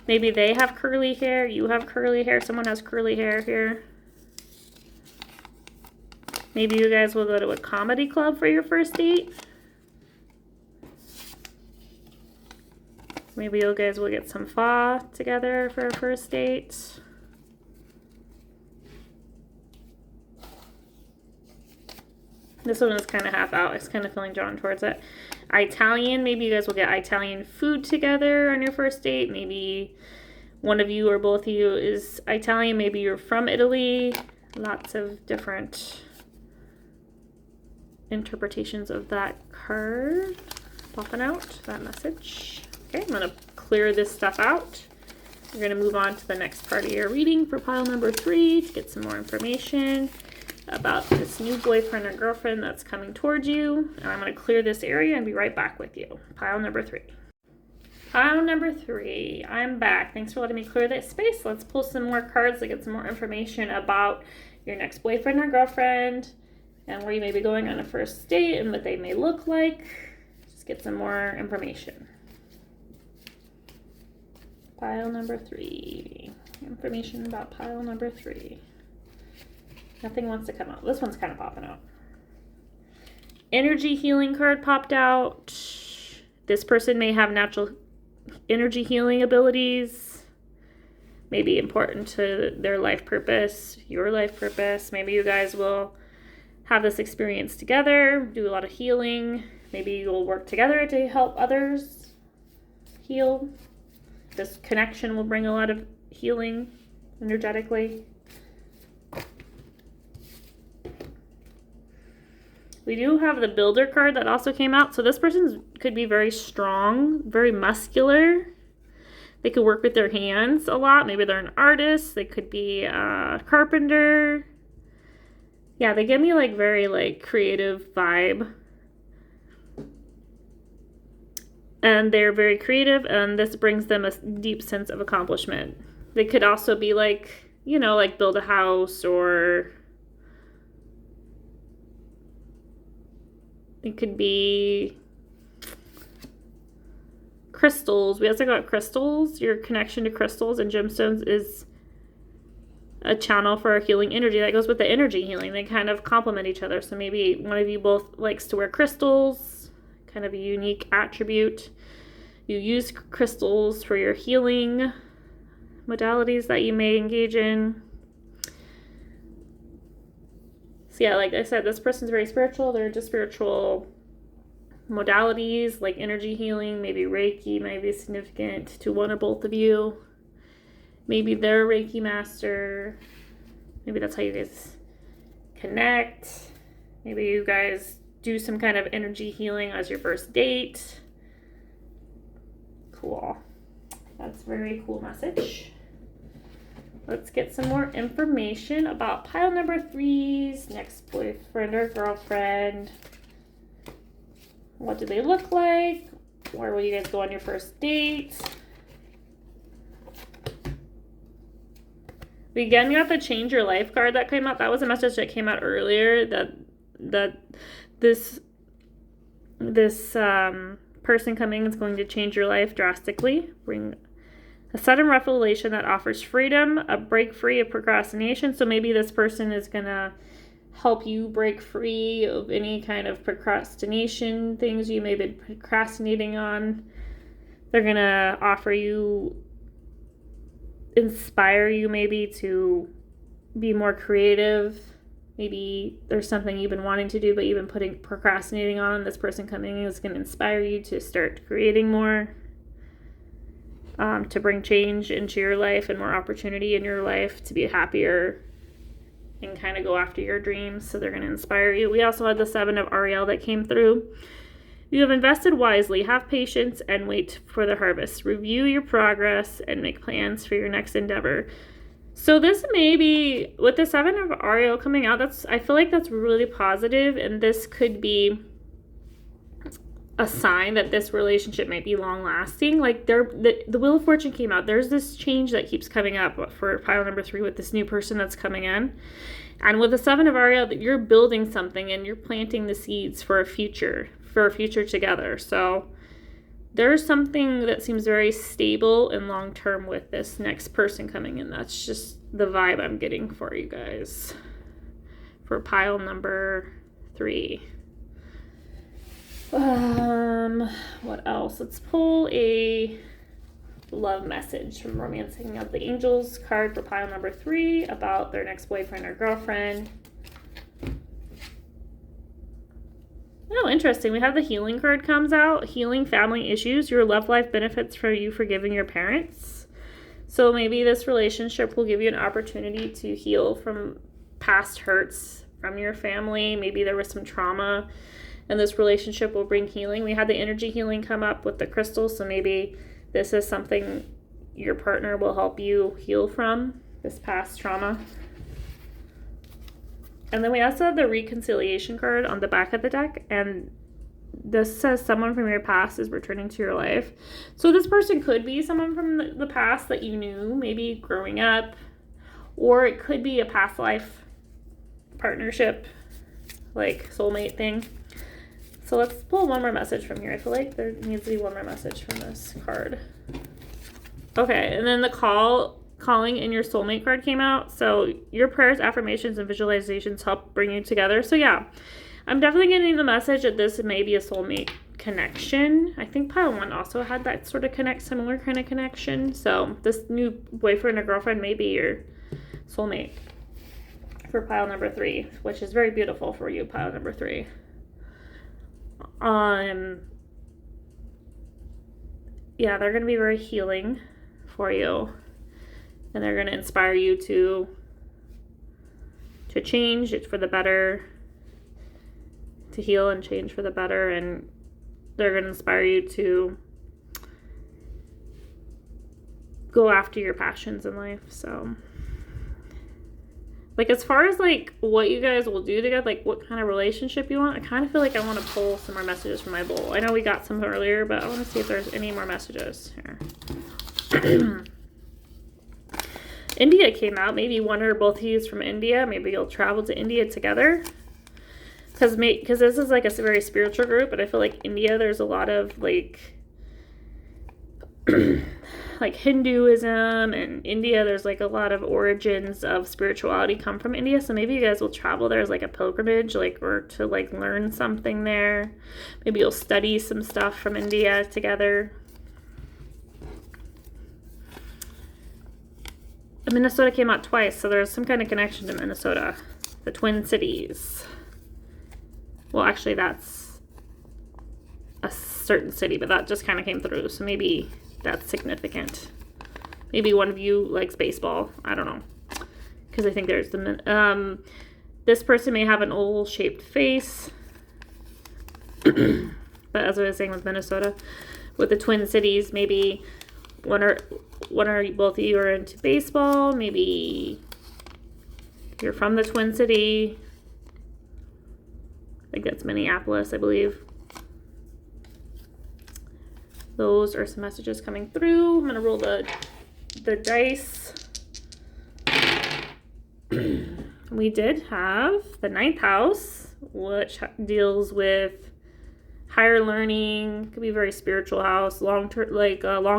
S1: Maybe they have curly hair, you have curly hair, someone has curly hair here. Maybe you guys will go to a comedy club for your first date. Maybe you guys will get some pho together for a first date. This one is kind of half out. It's kind of feeling drawn towards it. Italian. Maybe you guys will get Italian food together on your first date. Maybe one of you or both of you is Italian. Maybe you're from Italy. Lots of different interpretations of that card popping out, that message. Okay, I'm going to clear this stuff out. We're going to move on to the next part of your reading for pile number 3 to get some more information about this new boyfriend or girlfriend that's coming towards you. And I'm going to clear this area and be right back with you. Pile number 3. Pile number 3. I'm back. Thanks for letting me clear that space. Let's pull some more cards to get some more information about your next boyfriend or girlfriend and where you may be going on a first date and what they may look like. Just get some more information. Pile number 3. Information about pile number 3. Nothing wants to come out. This one's kind of popping out. Energy healing card popped out. This person may have natural energy healing abilities. Maybe important to their life purpose, your life purpose. Maybe you guys will have this experience together, do a lot of healing. Maybe you'll work together to help others heal. This connection will bring a lot of healing energetically. We do have the builder card that also came out. So this person could be very strong, very muscular. They could work with their hands a lot. Maybe they're an artist. They could be a carpenter. Yeah, they give me like very like creative vibe. And they're very creative, and this brings them a deep sense of accomplishment. They could also be like, you know, like build a house, or it could be crystals. We also got crystals. Your connection to crystals and gemstones is a channel for healing energy. That goes with the energy healing. They kind of complement each other. So maybe one of you both likes to wear crystals, kind of a unique attribute. You use crystals for your healing modalities that you may engage in. So yeah, like I said, this person's very spiritual. They're into spiritual modalities like energy healing. Maybe Reiki might be significant to one or both of you. Maybe they're a Reiki master. Maybe that's how you guys connect. Maybe you guys do some kind of energy healing as your first date. Cool. That's a very cool message. Let's get some more information about pile number 3's next boyfriend or girlfriend. What do they look like? Where will you guys go on your first date? We again got the change your life card that came out. That was a message that came out earlier that this person coming is going to change your life drastically. Bring a sudden revelation that offers freedom, a break free of procrastination. So maybe this person is going to help you break free of any kind of procrastination, things you may have been procrastinating on. They're going to offer you, inspire you maybe to be more creative. Maybe there's something you've been wanting to do but you've been procrastinating on. This person coming in is going to inspire you to start creating more. to bring change into your life and more opportunity in your life to be happier and kind of go after your dreams. So they're going to inspire you. We also had the 7 of Ariel that came through. You have invested wisely, have patience, and wait for the harvest. Review your progress and make plans for your next endeavor. So this may be, with the 7 of Ariel coming out, I feel like that's really positive, and this could be a sign that this relationship might be long-lasting. Like the Wheel of Fortune came out. There's this change that keeps coming up for pile number 3 with this new person that's coming in. And with the 7 of Ariel, you're building something and you're planting the seeds for a future together. So there's something that seems very stable and long-term with this next person coming in. That's just the vibe I'm getting for you guys for pile number 3. What else? Let's pull a love message from Romancing of the Angels card for pile number 3 about their next boyfriend or girlfriend. Oh, interesting. We have the healing card comes out. Healing family issues. Your love life benefits for you forgiving your parents. So maybe this relationship will give you an opportunity to heal from past hurts from your family. Maybe there was some trauma, and this relationship will bring healing. We had the energy healing come up with the crystals, so maybe this is something your partner will help you heal from, this past trauma. And then we also have the reconciliation card on the back of the deck, and this says someone from your past is returning to your life. So this person could be someone from the past that you knew, maybe growing up, or it could be a past life partnership, like soulmate thing. So let's pull one more message from here. I feel like there needs to be one more message from this card. Okay, and then the calling in your soulmate card came out. So your prayers, affirmations, and visualizations help bring you together. So yeah, I'm definitely getting the message that this may be a soulmate connection. I think pile 1 also had that sort of similar kind of connection. So this new boyfriend or girlfriend may be your soulmate for pile number 3, which is very beautiful for you, pile number 3. Yeah, they're going to be very healing for you, and they're going to inspire you to change it for the better, to heal and change for the better, and they're going to inspire you to go after your passions in life. So like, as far as like what you guys will do together, like what kind of relationship you want, I kind of feel like I want to pull some more messages from my bowl. I know we got some earlier, but I want to see if there's any more messages here. India came out. Maybe one or both of you is from India. Maybe you'll travel to India together. Because this is like a very spiritual group, but I feel like India, there's a lot of like like Hinduism, and India, there's like a lot of origins of spirituality come from India. So maybe you guys will travel there as like a pilgrimage, like, or to like learn something there. Maybe you'll study some stuff from India together. Minnesota came out twice, so there's some kind of connection to Minnesota. The Twin Cities. Well, actually, that's a certain city, but that just kind of came through, so maybe that's significant. Maybe one of you likes baseball. I don't know. Because I think there's this person may have an oval-shaped face. But as I was saying with Minnesota, with the Twin Cities, maybe one or both of you are into baseball. Maybe you're from the Twin City. I think that's Minneapolis, I believe. Those are some messages coming through. I'm going to roll the dice. We did have the 9th house, which deals with higher learning. Could be a very spiritual house. Long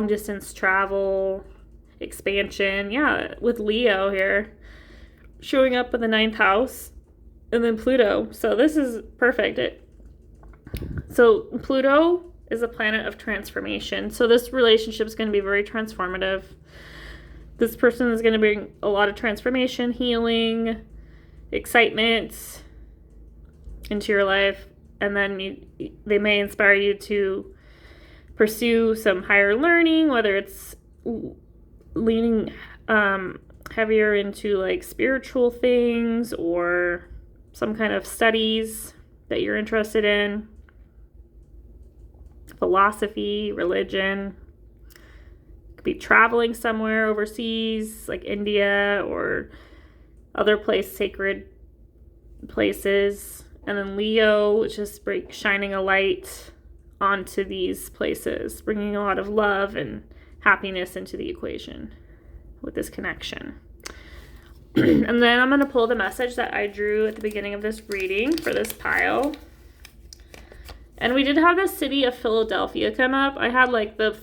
S1: distance travel, expansion. Yeah, with Leo here showing up in the 9th house, and then Pluto. So this is perfect. So Pluto is a planet of transformation. So this relationship is going to be very transformative. This person is going to bring a lot of transformation, healing, excitement into your life. And then they may inspire you to pursue some higher learning, whether it's leaning heavier into like spiritual things or some kind of studies that you're interested in, philosophy, religion. Could be traveling somewhere overseas like India or other sacred places. And then Leo, which is shining a light onto these places, bringing a lot of love and happiness into the equation with this connection. And then I'm going to pull the message that I drew at the beginning of this reading for this pile. And we did have the city of Philadelphia come up. I had like the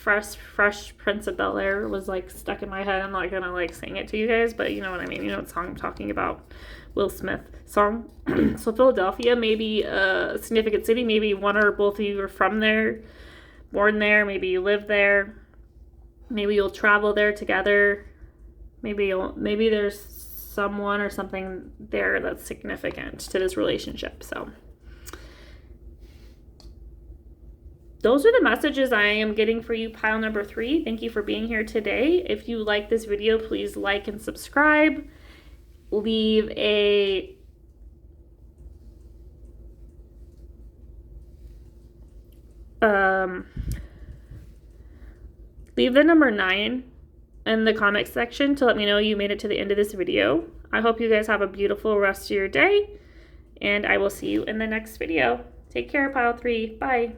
S1: Fresh Prince of Bel-Air was like stuck in my head. I'm not going to like sing it to you guys, but you know what I mean. You know what song I'm talking about. Will Smith song. So Philadelphia may be a significant city. Maybe one or both of you are from there, born there. Maybe you live there. Maybe you'll travel there together. Maybe there's someone or something there that's significant to this relationship. So those are the messages I am getting for you, pile number 3. Thank you for being here today. If you like this video, please like and subscribe. Leave a leave the number 9 in the comment section to let me know you made it to the end of this video. I hope you guys have a beautiful rest of your day, and I will see you in the next video. Take care, pile 3. Bye.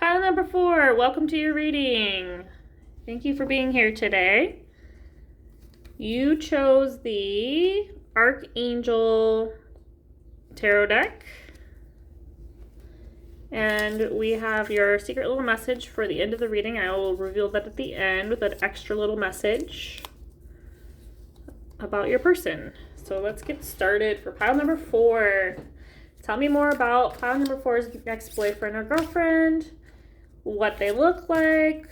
S1: Pile number 4, welcome to your reading. Thank you for being here today. You chose the Archangel Tarot deck. And we have your secret little message for the end of the reading. I will reveal that at the end with an extra little message about your person. So let's get started for pile number 4. Tell me more about pile number 4's ex-boyfriend or girlfriend, what they look like,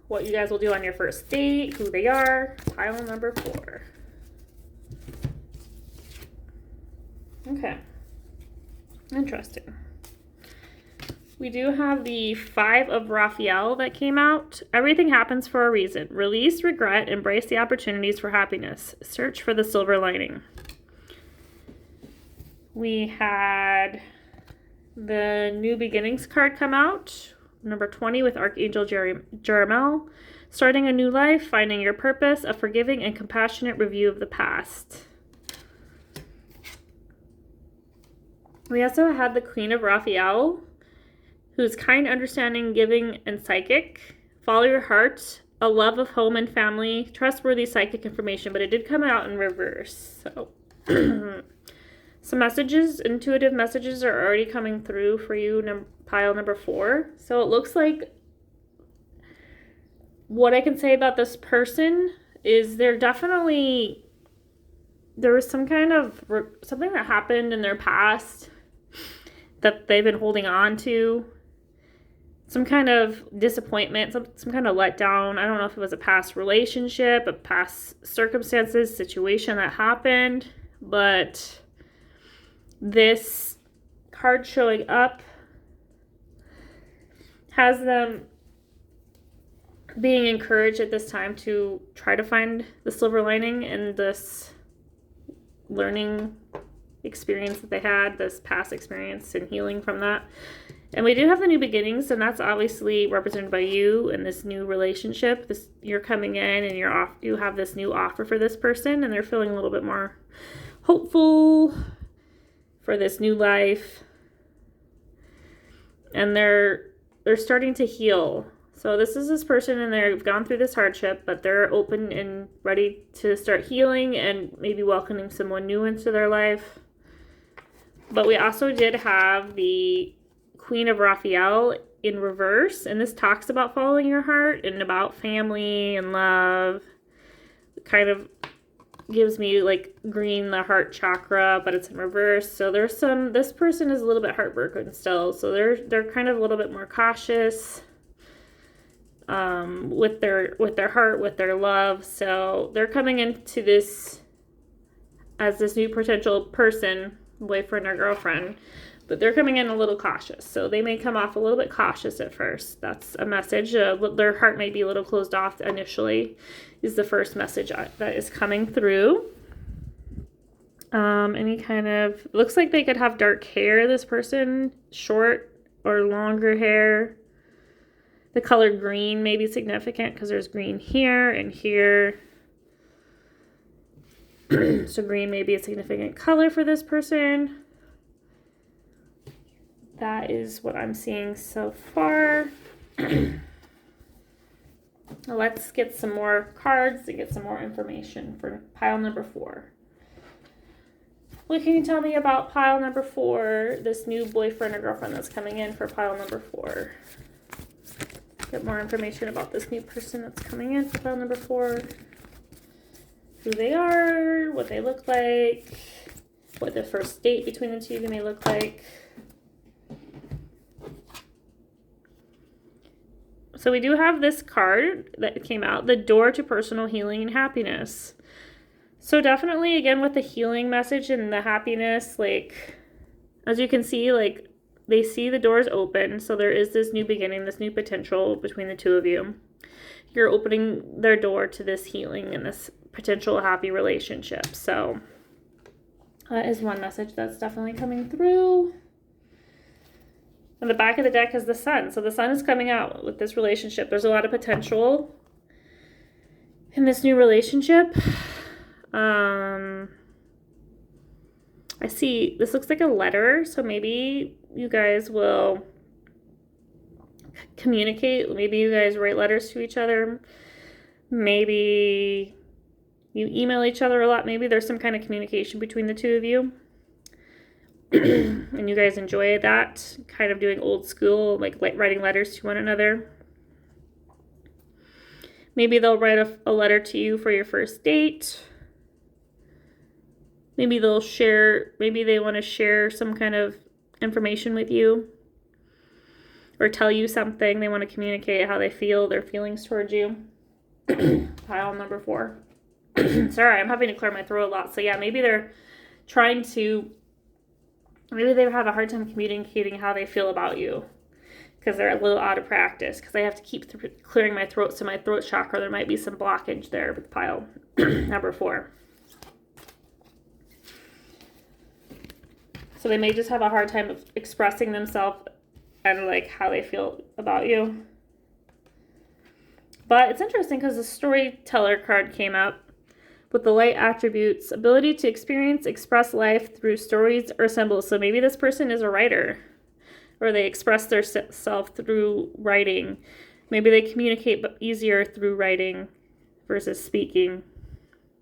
S1: what you guys will do on your first date, who they are. Pile number 4. Okay. Interesting. We do have the 5 of Raphael that came out. Everything happens for a reason. Release regret, embrace the opportunities for happiness. Search for the silver lining. We had the New Beginnings card come out. Number 20 with Archangel Jeremiel. Starting a new life, finding your purpose, a forgiving and compassionate review of the past. We also had the Queen of Raphael, who's kind, understanding, giving, and psychic. Follow your heart, a love of home and family, trustworthy psychic information, but it did come out in reverse. So some messages, intuitive messages are already coming through for you, pile number 4. So it looks like what I can say about this person is there was some kind of something that happened in their past that they've been holding on to. Some kind of disappointment, some kind of letdown. I don't know if it was a past relationship, a past circumstances, situation that happened, but this card showing up has them being encouraged at this time to try to find the silver lining in this learning experience that they had, this past experience, and healing from that. And we do have the new beginnings, and that's obviously represented by you in this new relationship. You're coming in and you have this new offer for this person, and they're feeling a little bit more hopeful for this new life. And they're starting to heal. So this is this person, and they've gone through this hardship, but they're open and ready to start healing and maybe welcoming someone new into their life. But we also did have the Queen of Raphael in reverse, and this talks about following your heart and about family and love. It kind of gives me like green, the heart chakra, but it's in reverse. So this person is a little bit heartbroken still, so they're kind of a little bit more cautious with their heart, with their love. So they're coming into this as this new potential person, boyfriend or girlfriend, but they're coming in a little cautious. So they may come off a little bit cautious at first. That's a message. Their heart may be a little closed off initially, is the first message that is coming through. Any kind of, looks like they could have dark hair, this person, short or longer hair. The color green may be significant because there's green here and here. So green may be a significant color for this person. That is what I'm seeing so far. Let's get some more cards to get some more information for pile number 4. What can you tell me about pile number 4, this new boyfriend or girlfriend that's coming in for pile number 4? Get more information about this new person that's coming in for pile number 4. Who they are, what they look like, what the first date between the two of you may look like. So we do have this card that came out, the door to personal healing and happiness. So definitely, again, with the healing message and the happiness, like, as you can see, like, they see the doors open. So there is this new beginning, this new potential between the two of you. You're opening their door to this healing and this potential happy relationship. So that is one message that's definitely coming through. On the back of the deck is the sun. So the sun is coming out with this relationship. There's a lot of potential in this new relationship. I see this looks like a letter, so maybe you guys will communicate. Maybe you guys write letters to each other. Maybe you email each other a lot. Maybe there's some kind of communication between the two of you. And you guys enjoy that, kind of doing old school, like writing letters to one another. Maybe they'll write a letter to you for your first date. Maybe they want to share some kind of information with you or tell you something. They want to communicate how they feel, their feelings towards you. Pile number 4. Sorry, I'm having to clear my throat a lot. So yeah, maybe they have a hard time communicating how they feel about you because they're a little out of practice, because I have to keep clearing my throat. So my throat chakra, there might be some blockage there with pile number 4. So they may just have a hard time of expressing themselves and like how they feel about you. But it's interesting because the storyteller card came up with the light attributes, ability to experience, express life through stories or symbols. So maybe this person is a writer, or they express their self through writing. Maybe they communicate easier through writing versus speaking.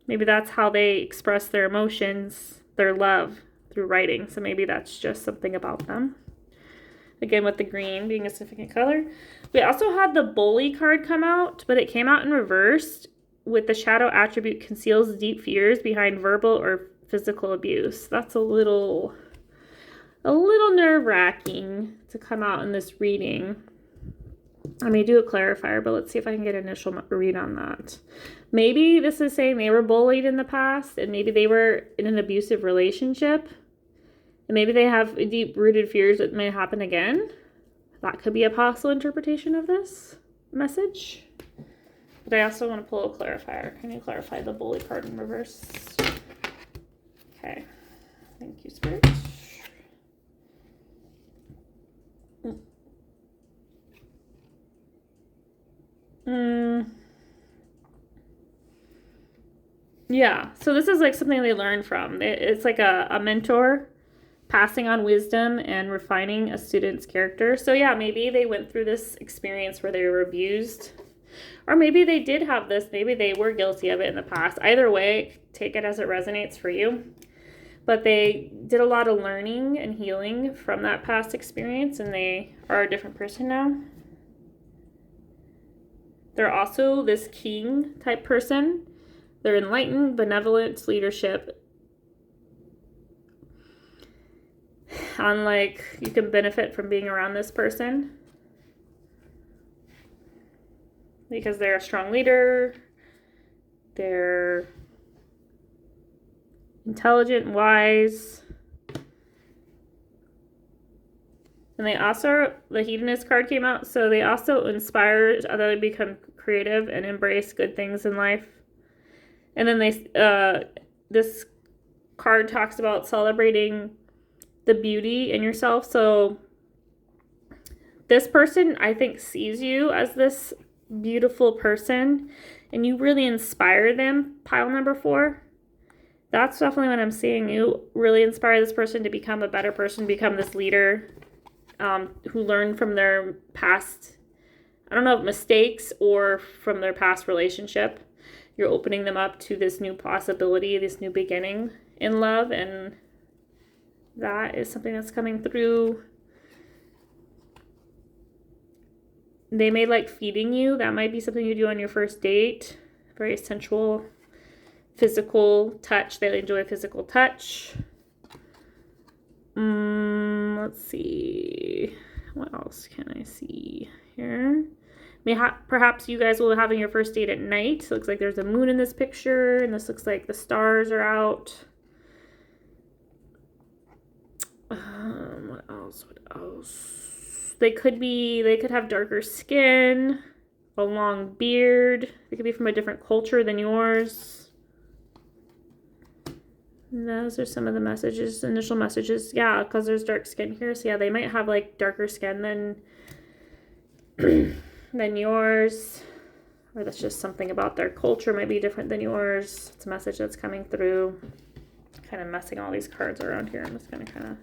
S1: Maybe that's how they express their emotions, their love, through writing. So maybe that's just something about them. Again, with the green being a significant color. We also had the bully card come out, but it came out in reverse with the shadow attribute conceals deep fears behind verbal or physical abuse. That's a little nerve-wracking to come out in this reading. I may do a clarifier, but let's see if I can get an initial read on that. Maybe this is saying they were bullied in the past, and maybe they were in an abusive relationship, and maybe they have deep-rooted fears that may happen again. That could be a possible interpretation of this message. But I also want to pull a clarifier. Can you clarify the bully card in reverse? Okay. Thank you, Spirit. Yeah, so this is like something they learn from. It's like a mentor passing on wisdom and refining a student's character. So yeah, maybe they went through this experience where they were abused. Or maybe they did have this. Maybe they were guilty of it in the past. Either way, take it as it resonates for you. But they did a lot of learning and healing from that past experience, and they are a different person now. They're also this king type person. They're enlightened, benevolent leadership. Unlike, you can benefit from being around this person because they're a strong leader. They're intelligent, wise. And they also, the hedonist card came out, so they also inspire others to become creative and embrace good things in life. And then this card talks about celebrating the beauty in yourself. So this person, I think, sees you as this beautiful person, and you really inspire them, pile number 4. That's definitely what I'm seeing. You really inspire this person to become a better person, become this leader who learned from their past, I don't know if mistakes or from their past relationship. You're opening them up to this new possibility, this new beginning in love, and that is something that's coming through. They may like feeding you. That might be something you do on your first date. Very sensual, physical touch. They enjoy physical touch. Let's see. What else can I see here? Perhaps you guys will be having your first date at night. It looks like there's a moon in this picture, and this looks like the stars are out. What else? They could have darker skin, a long beard. They could be from a different culture than yours. And those are some of the messages, initial messages. Yeah, because there's dark skin here. So yeah, they might have like darker skin than yours. Or that's just something about their culture might be different than yours. It's a message that's coming through. Kind of messing all these cards around here. I'm just going to kind of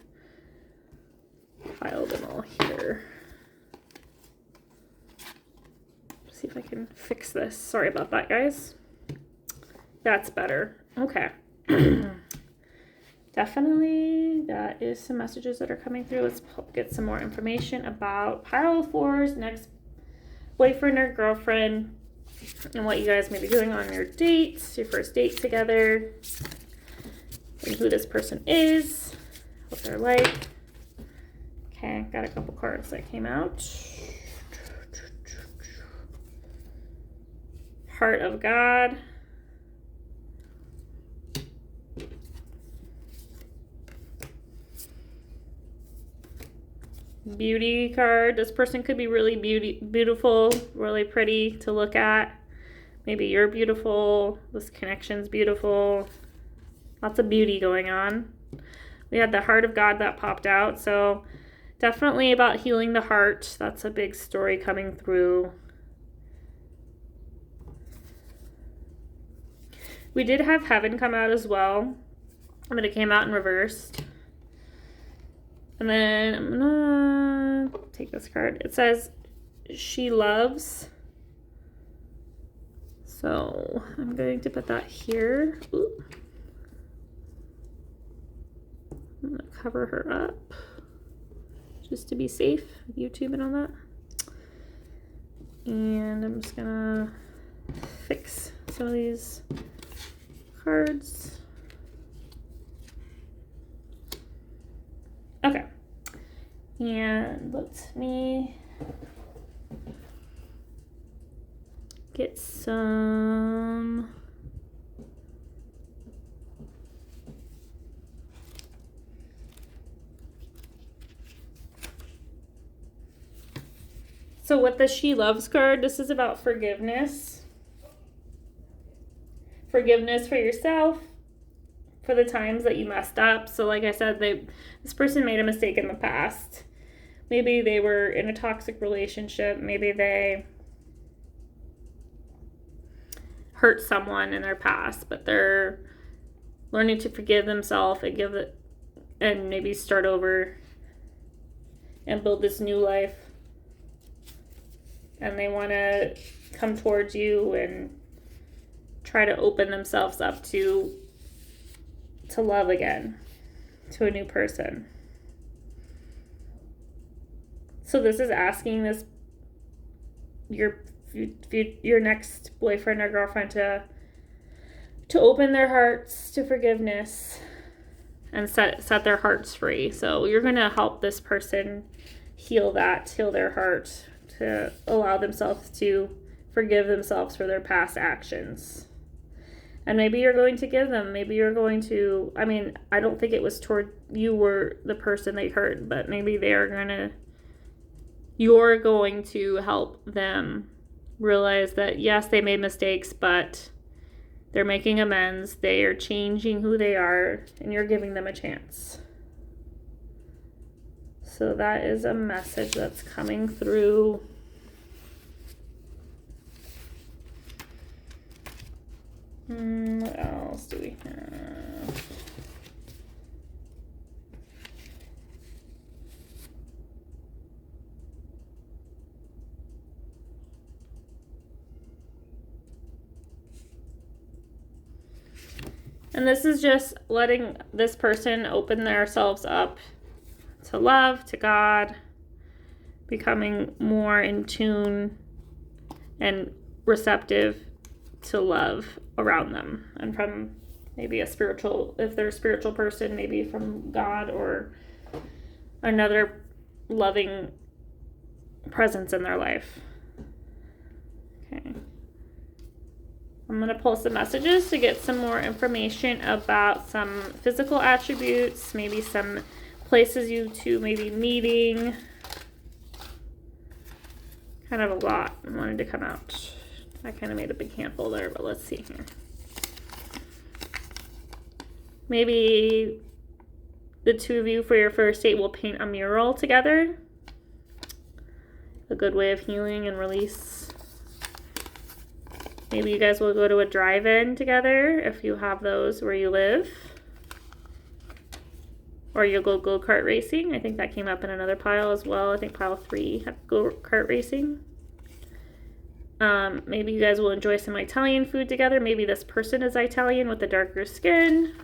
S1: file them all here. See if I can fix this. Sorry about that, guys. That's better. Okay. Definitely, that is some messages that are coming through. Let's get some more information about pile 4's next boyfriend or girlfriend and what you guys may be doing on your dates, your first date together, and who this person is, what they're like. Okay, got a couple cards that came out. Heart of God. Beauty card. This person could be really beautiful, really pretty to look at. Maybe you're beautiful. This connection's beautiful. Lots of beauty going on. We had the heart of God that popped out. So definitely about healing the heart. That's a big story coming through. We did have heaven come out as well, but it came out in reversed. And then I'm gonna take this card. It says she loves. So I'm going to put that here. Ooh. I'm gonna cover her up just to be safe, YouTube and all that. And I'm just gonna fix some of these cards. Okay, and let me get some so with the She Loves card, this is about forgiveness. Forgiveness for yourself, for the times that you messed up. So like I said, this person made a mistake in the past. Maybe they were in a toxic relationship. Maybe they hurt someone in their past, but they're learning to forgive themselves and maybe start over and build this new life. And they want to come towards you and try to open themselves up to love again, to a new person. So this is asking your next boyfriend or girlfriend to open their hearts to forgiveness and set their hearts free. So you're going to help this person heal their heart, to allow themselves to forgive themselves for their past actions. And maybe you're going to give them, I don't think it was toward you were the person they hurt, but maybe they are going to you're going to help them realize that, yes, they made mistakes, but they're making amends. They are changing who they are, and you're giving them a chance. So that is a message that's coming through. What else do we have? And this is just letting this person open themselves up to love, to God, becoming more in tune and receptive to love around them, and from maybe a spiritual, if they're a spiritual person, maybe from God or another loving presence in their life. Okay. I'm going to pull some messages to get some more information about some physical attributes, maybe some places you two may be meeting. Kind of a lot wanted to come out. I kind of made a big handful there, but let's see here. Maybe the two of you for your first date will paint a mural together. A good way of healing and release. Maybe you guys will go to a drive-in together if you have those where you live. Or you'll go kart racing. I think that came up in another pile as well. I think pile 3 had go kart racing. Maybe you guys will enjoy some Italian food together. Maybe this person is Italian with the darker skin.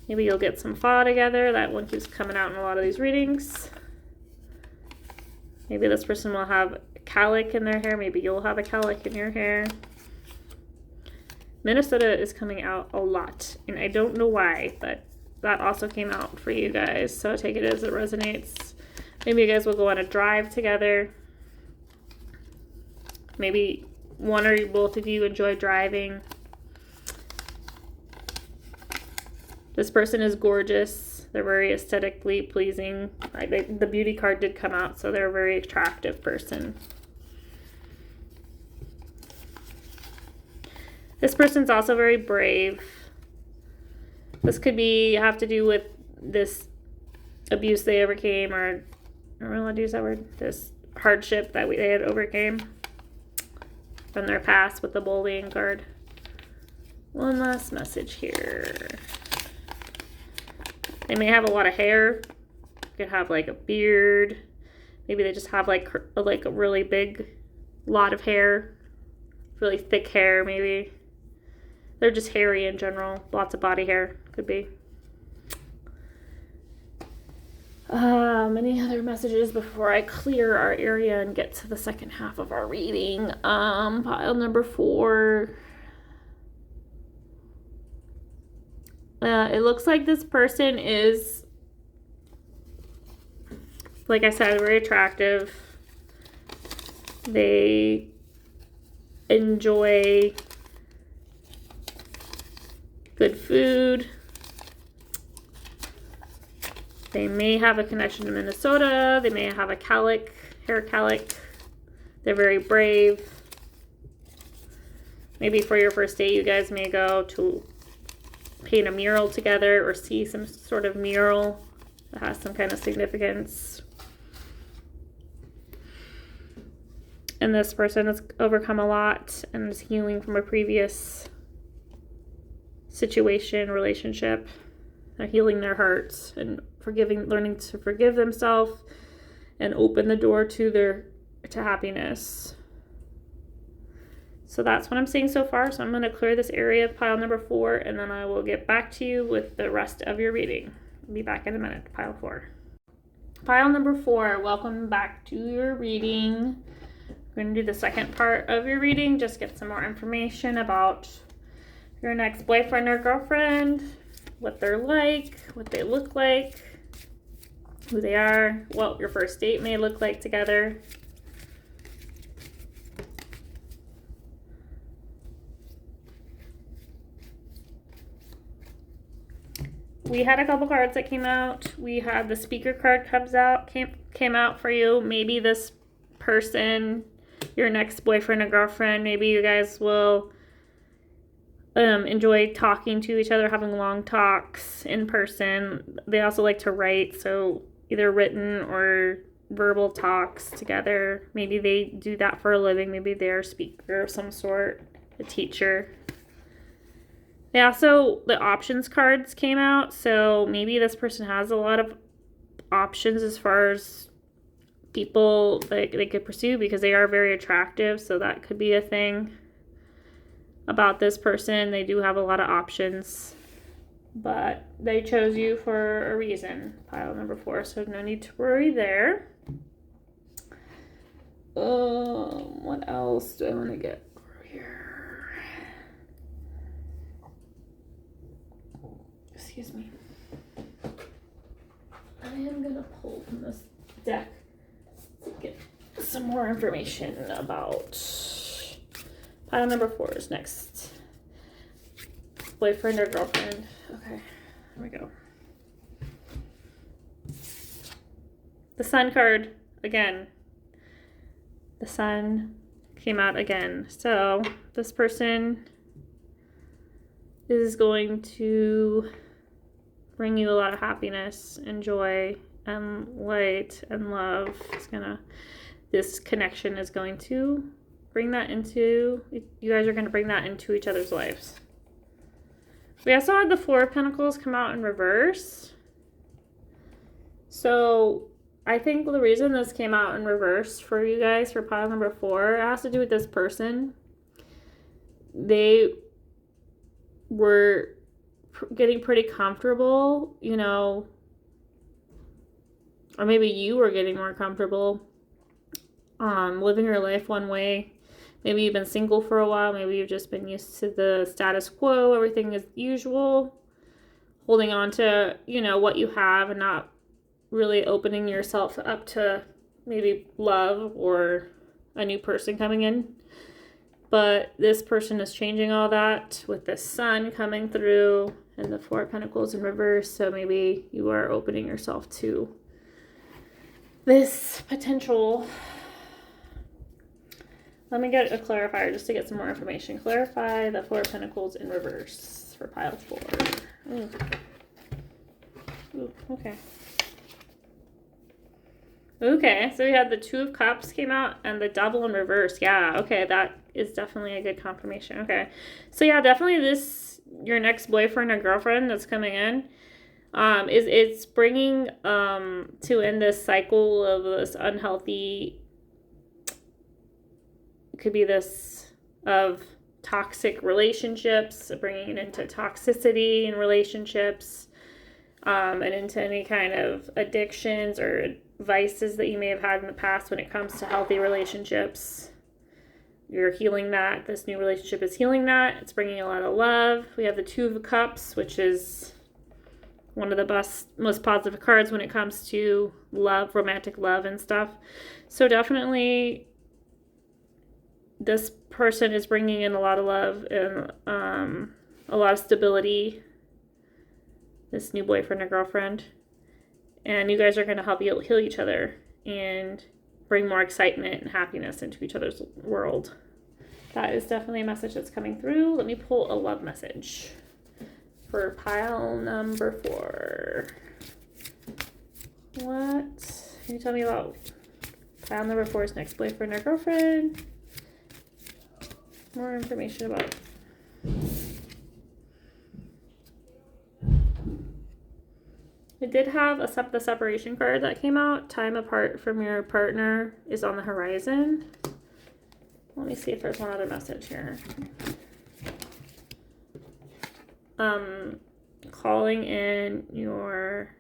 S1: Maybe you'll get some pho together. That one keeps coming out in a lot of these readings. Maybe this person will have calic in their hair. Maybe you'll have a calic in your hair. Minnesota is coming out a lot, and I don't know why, but that also came out for you guys, so take it as it resonates. Maybe you guys will go on a drive together. Maybe one or both of you enjoy driving. This person is gorgeous. They're very aesthetically pleasing. The beauty card did come out, so they're a very attractive person. This person's also very brave. This could have to do with this abuse they overcame, or I don't want to use that word, this hardship that they had overcame from their past with the bullying card. One last message here. They may have a lot of hair. Could have like a beard. Maybe they just have like a really big lot of hair. Really thick hair, maybe. They're just hairy in general. Lots of body hair, could be. Any other messages before I clear our area and get to the second half of our reading? Pile number 4. It looks like this person is, like I said, very attractive. They enjoy good food. They may have a connection to Minnesota. They may have a calic, hair calic. They're very brave. Maybe for your first date, you guys may go to paint a mural together or see some sort of mural that has some kind of significance. And this person has overcome a lot and is healing from a previous situation, relationship. They're healing their hearts and learning to forgive themselves and open the door to happiness. So that's what I'm seeing so far. So I'm going to clear this area of pile number 4, and then I will get back to you with the rest of your reading. I'll be back in a minute. Pile 4. Pile number 4, welcome back to your reading. We're going to do the second part of your reading, just get some more information about your next boyfriend or girlfriend, what they're like, what they look like, who they are, what your first date may look like together. We had a couple cards that came out. We had the speaker card came came out for you. Maybe this person, your next boyfriend or girlfriend, maybe you guys will enjoy talking to each other, having long talks in person. They also like to write, so either written or verbal talks together. Maybe they do that for a living. Maybe they're a speaker of some sort, a teacher. They also, the options cards came out, so maybe this person has a lot of options as far as people that they could pursue because they are very attractive, so that could be a thing about this person. They do have a lot of options, but they chose you for a reason, pile number 4, so no need to worry there. What else do I want to get over here? Excuse me. I am going to pull from this deck to get some more information about pile number 4 is next. Boyfriend or girlfriend. Okay, here we go. The Sun card, again. The Sun came out again. So this person is going to bring you a lot of happiness and joy and light and love. This connection is going to bring that into, you guys are going to bring that into each other's lives. We also had the 4 of Pentacles come out in reverse. So I think the reason this came out in reverse for you guys for pile number 4 has to do with this person. They were getting pretty comfortable, you know, or maybe you were getting more comfortable living your life one way. Maybe you've been single for a while. Maybe you've just been used to the status quo. Everything is usual. Holding on to, you know, what you have and not really opening yourself up to maybe love or a new person coming in. But this person is changing all that with the Sun coming through and the 4 of Pentacles in reverse. So maybe you are opening yourself to this potential. Let me get a clarifier just to get some more information. Clarify the 4 of Pentacles in reverse for pile 4. Ooh, okay. Okay, so we had the 2 of Cups came out and the Devil in reverse. Yeah, okay, that is definitely a good confirmation. Okay, so yeah, definitely your next boyfriend or girlfriend that's coming in, it's bringing to end this cycle of this unhealthy, could be this of toxic relationships, bringing it into toxicity in relationships, and into any kind of addictions or vices that you may have had in the past when it comes to healthy relationships. You're healing that. This new relationship is healing that. It's bringing a lot of love. We have the 2 of Cups, which is one of the most positive cards when it comes to love, romantic love and stuff. So definitely this person is bringing in a lot of love and a lot of stability, this new boyfriend or girlfriend. And you guys are going to help heal each other and bring more excitement and happiness into each other's world. That is definitely a message that's coming through. Let me pull a love message for pile number 4. What can you tell me about pile number 4's next boyfriend or girlfriend? More information about it. We did have the separation card that came out. Time apart from your partner is on the horizon. Let me see if there's one other message here. Calling in your...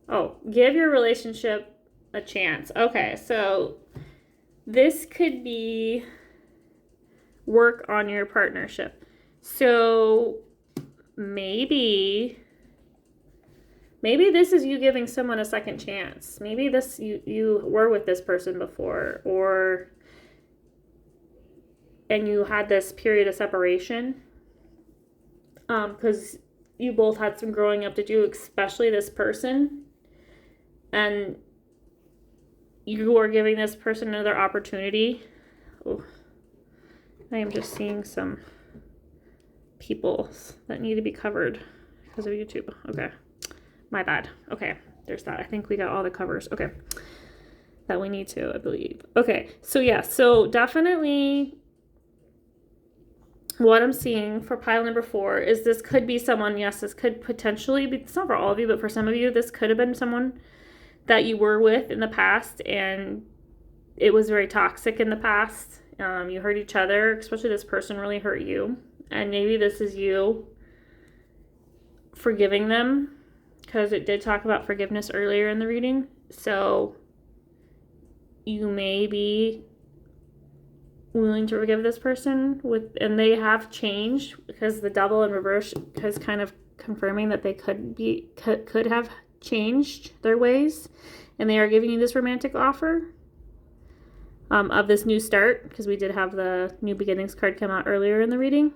S1: Oh, give your relationship a chance. Okay, so this could be work on your partnership. So maybe this is you giving someone a second chance. Maybe this you were with this person before, and you had this period of separation because you both had some growing up to do, especially this person. And you are giving this person another opportunity. Oh, I am just seeing some people that need to be covered because of YouTube. Okay, my bad. Okay, there's that. I think we got all the covers. Okay, that we need to, I believe. Okay, so yeah, so definitely what I'm seeing for pile number 4 is this could be someone, yes, this could potentially be, it's not for all of you, but for some of you, this could have been someone that you were with in the past and it was very toxic in the past. You hurt each other, especially this person really hurt you. And maybe this is you forgiving them, because it did talk about forgiveness earlier in the reading. So you may be willing to forgive this person and they have changed, because the Devil in reverse is kind of confirming that they could have changed their ways, and they are giving you this romantic offer of this new start, because we did have the New Beginnings card come out earlier in the reading.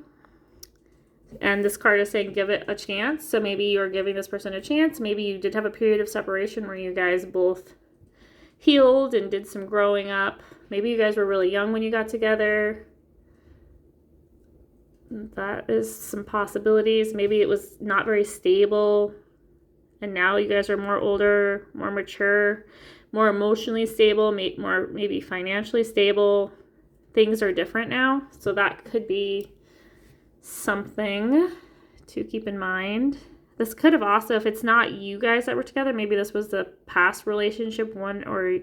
S1: And this card is saying give it a chance. So maybe you're giving this person a chance. Maybe you did have a period of separation where you guys both healed and did some growing up. Maybe you guys were really young when you got together. That is some possibilities. Maybe it was not very stable, and now you guys are more older, more mature, more emotionally stable, maybe financially stable. Things are different now, so that could be something to keep in mind. This could have also, if it's not you guys that were together, maybe this was the past relationship one, or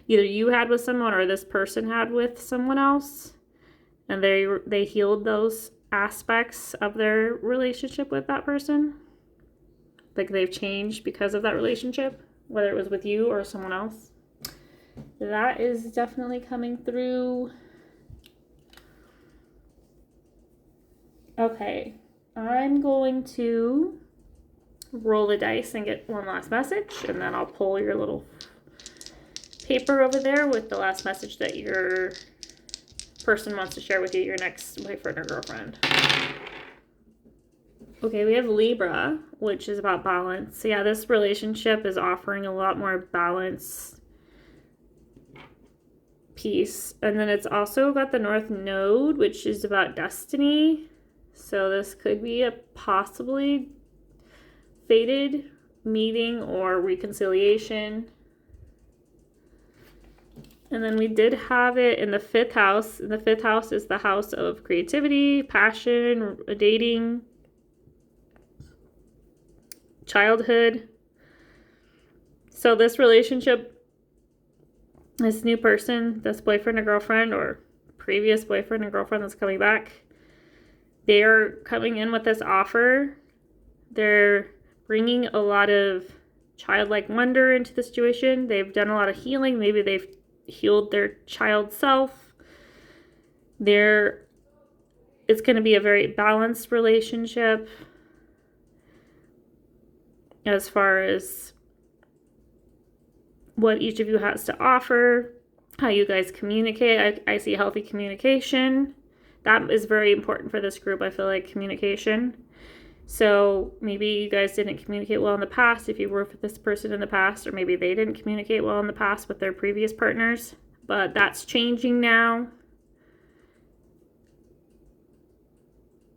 S1: either you had with someone or this person had with someone else, and they healed those aspects of their relationship with that person. Like they've changed because of that relationship, whether it was with you or someone else. That is definitely coming through. Okay, I'm going to roll the dice and get one last message, and then I'll pull your little paper over there with the last message that your person wants to share with you, your next boyfriend or girlfriend. Okay, we have Libra, which is about balance. So yeah, this relationship is offering a lot more balance, peace. And then it's also got the North Node, which is about destiny. So this could be a possibly fated meeting or reconciliation. And then we did have it in the 5th house. And the 5th house is the house of creativity, passion, dating, childhood. So this relationship, this new person, this boyfriend or girlfriend or previous boyfriend or girlfriend that's coming back, they're coming in with this offer. They're bringing a lot of childlike wonder into the situation. They've done a lot of healing. Maybe they've healed their child self. It's going to be a very balanced relationship as far as what each of you has to offer, how you guys communicate. I see healthy communication. That is very important for this group. I feel like communication. So maybe you guys didn't communicate well in the past if you were with this person in the past, or maybe they didn't communicate well in the past with their previous partners, but that's changing now.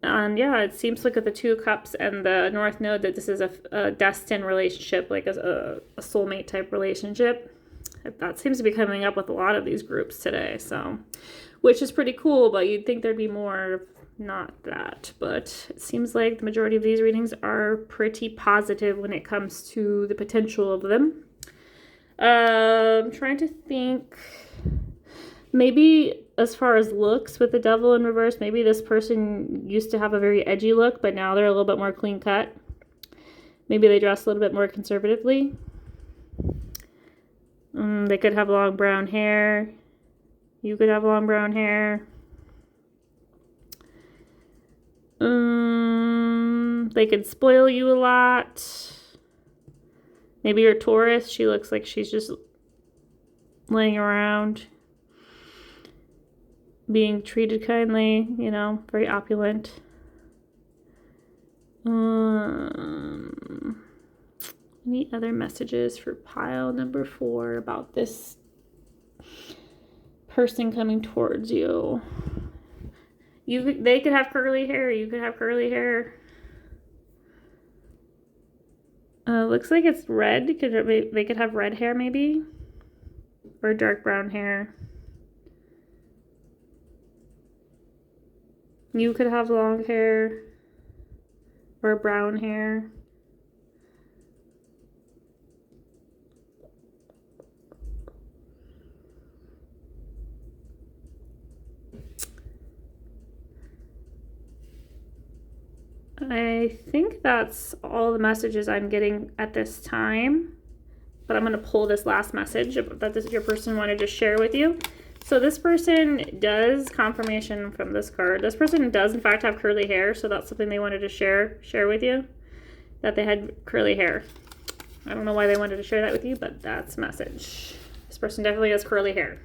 S1: And yeah, it seems like with the 2 cups and the North Node that this is a destined relationship, like a soulmate type relationship. That seems to be coming up with a lot of these groups today, so, which is pretty cool, but you'd think there'd be more, not that. But it seems like the majority of these readings are pretty positive when it comes to the potential of them. I'm trying to think. Maybe as far as looks with the Devil in reverse, maybe this person used to have a very edgy look, but now they're a little bit more clean cut. Maybe they dress a little bit more conservatively. They could have long brown hair. You could have long brown hair. They could spoil you a lot. Maybe you're Taurus. She looks like she's just laying around, being treated kindly, very opulent. Any other messages for pile number 4 about this person coming towards you. They could have curly hair. You could have curly hair. Looks like it's red. They could have red hair maybe, or dark brown hair. You could have long hair or brown hair. I think that's all the messages I'm getting at this time, but I'm going to pull this last message that your person wanted to share with you. So this person does, confirmation from this card, this person does in fact have curly hair, so that's something they wanted to share with you, that they had curly hair. I don't know why they wanted to share that with you, but that's a message. This person definitely has curly hair.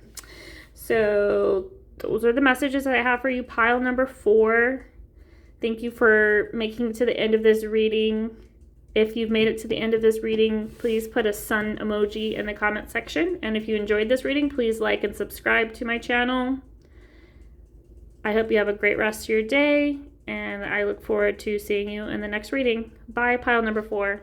S1: So those are the messages that I have for you, pile number 4. Thank you for making it to the end of this reading. If you've made it to the end of this reading, please put a sun emoji in the comment section. And if you enjoyed this reading, please like and subscribe to my channel. I hope you have a great rest of your day, and I look forward to seeing you in the next reading. Bye, pile number 4.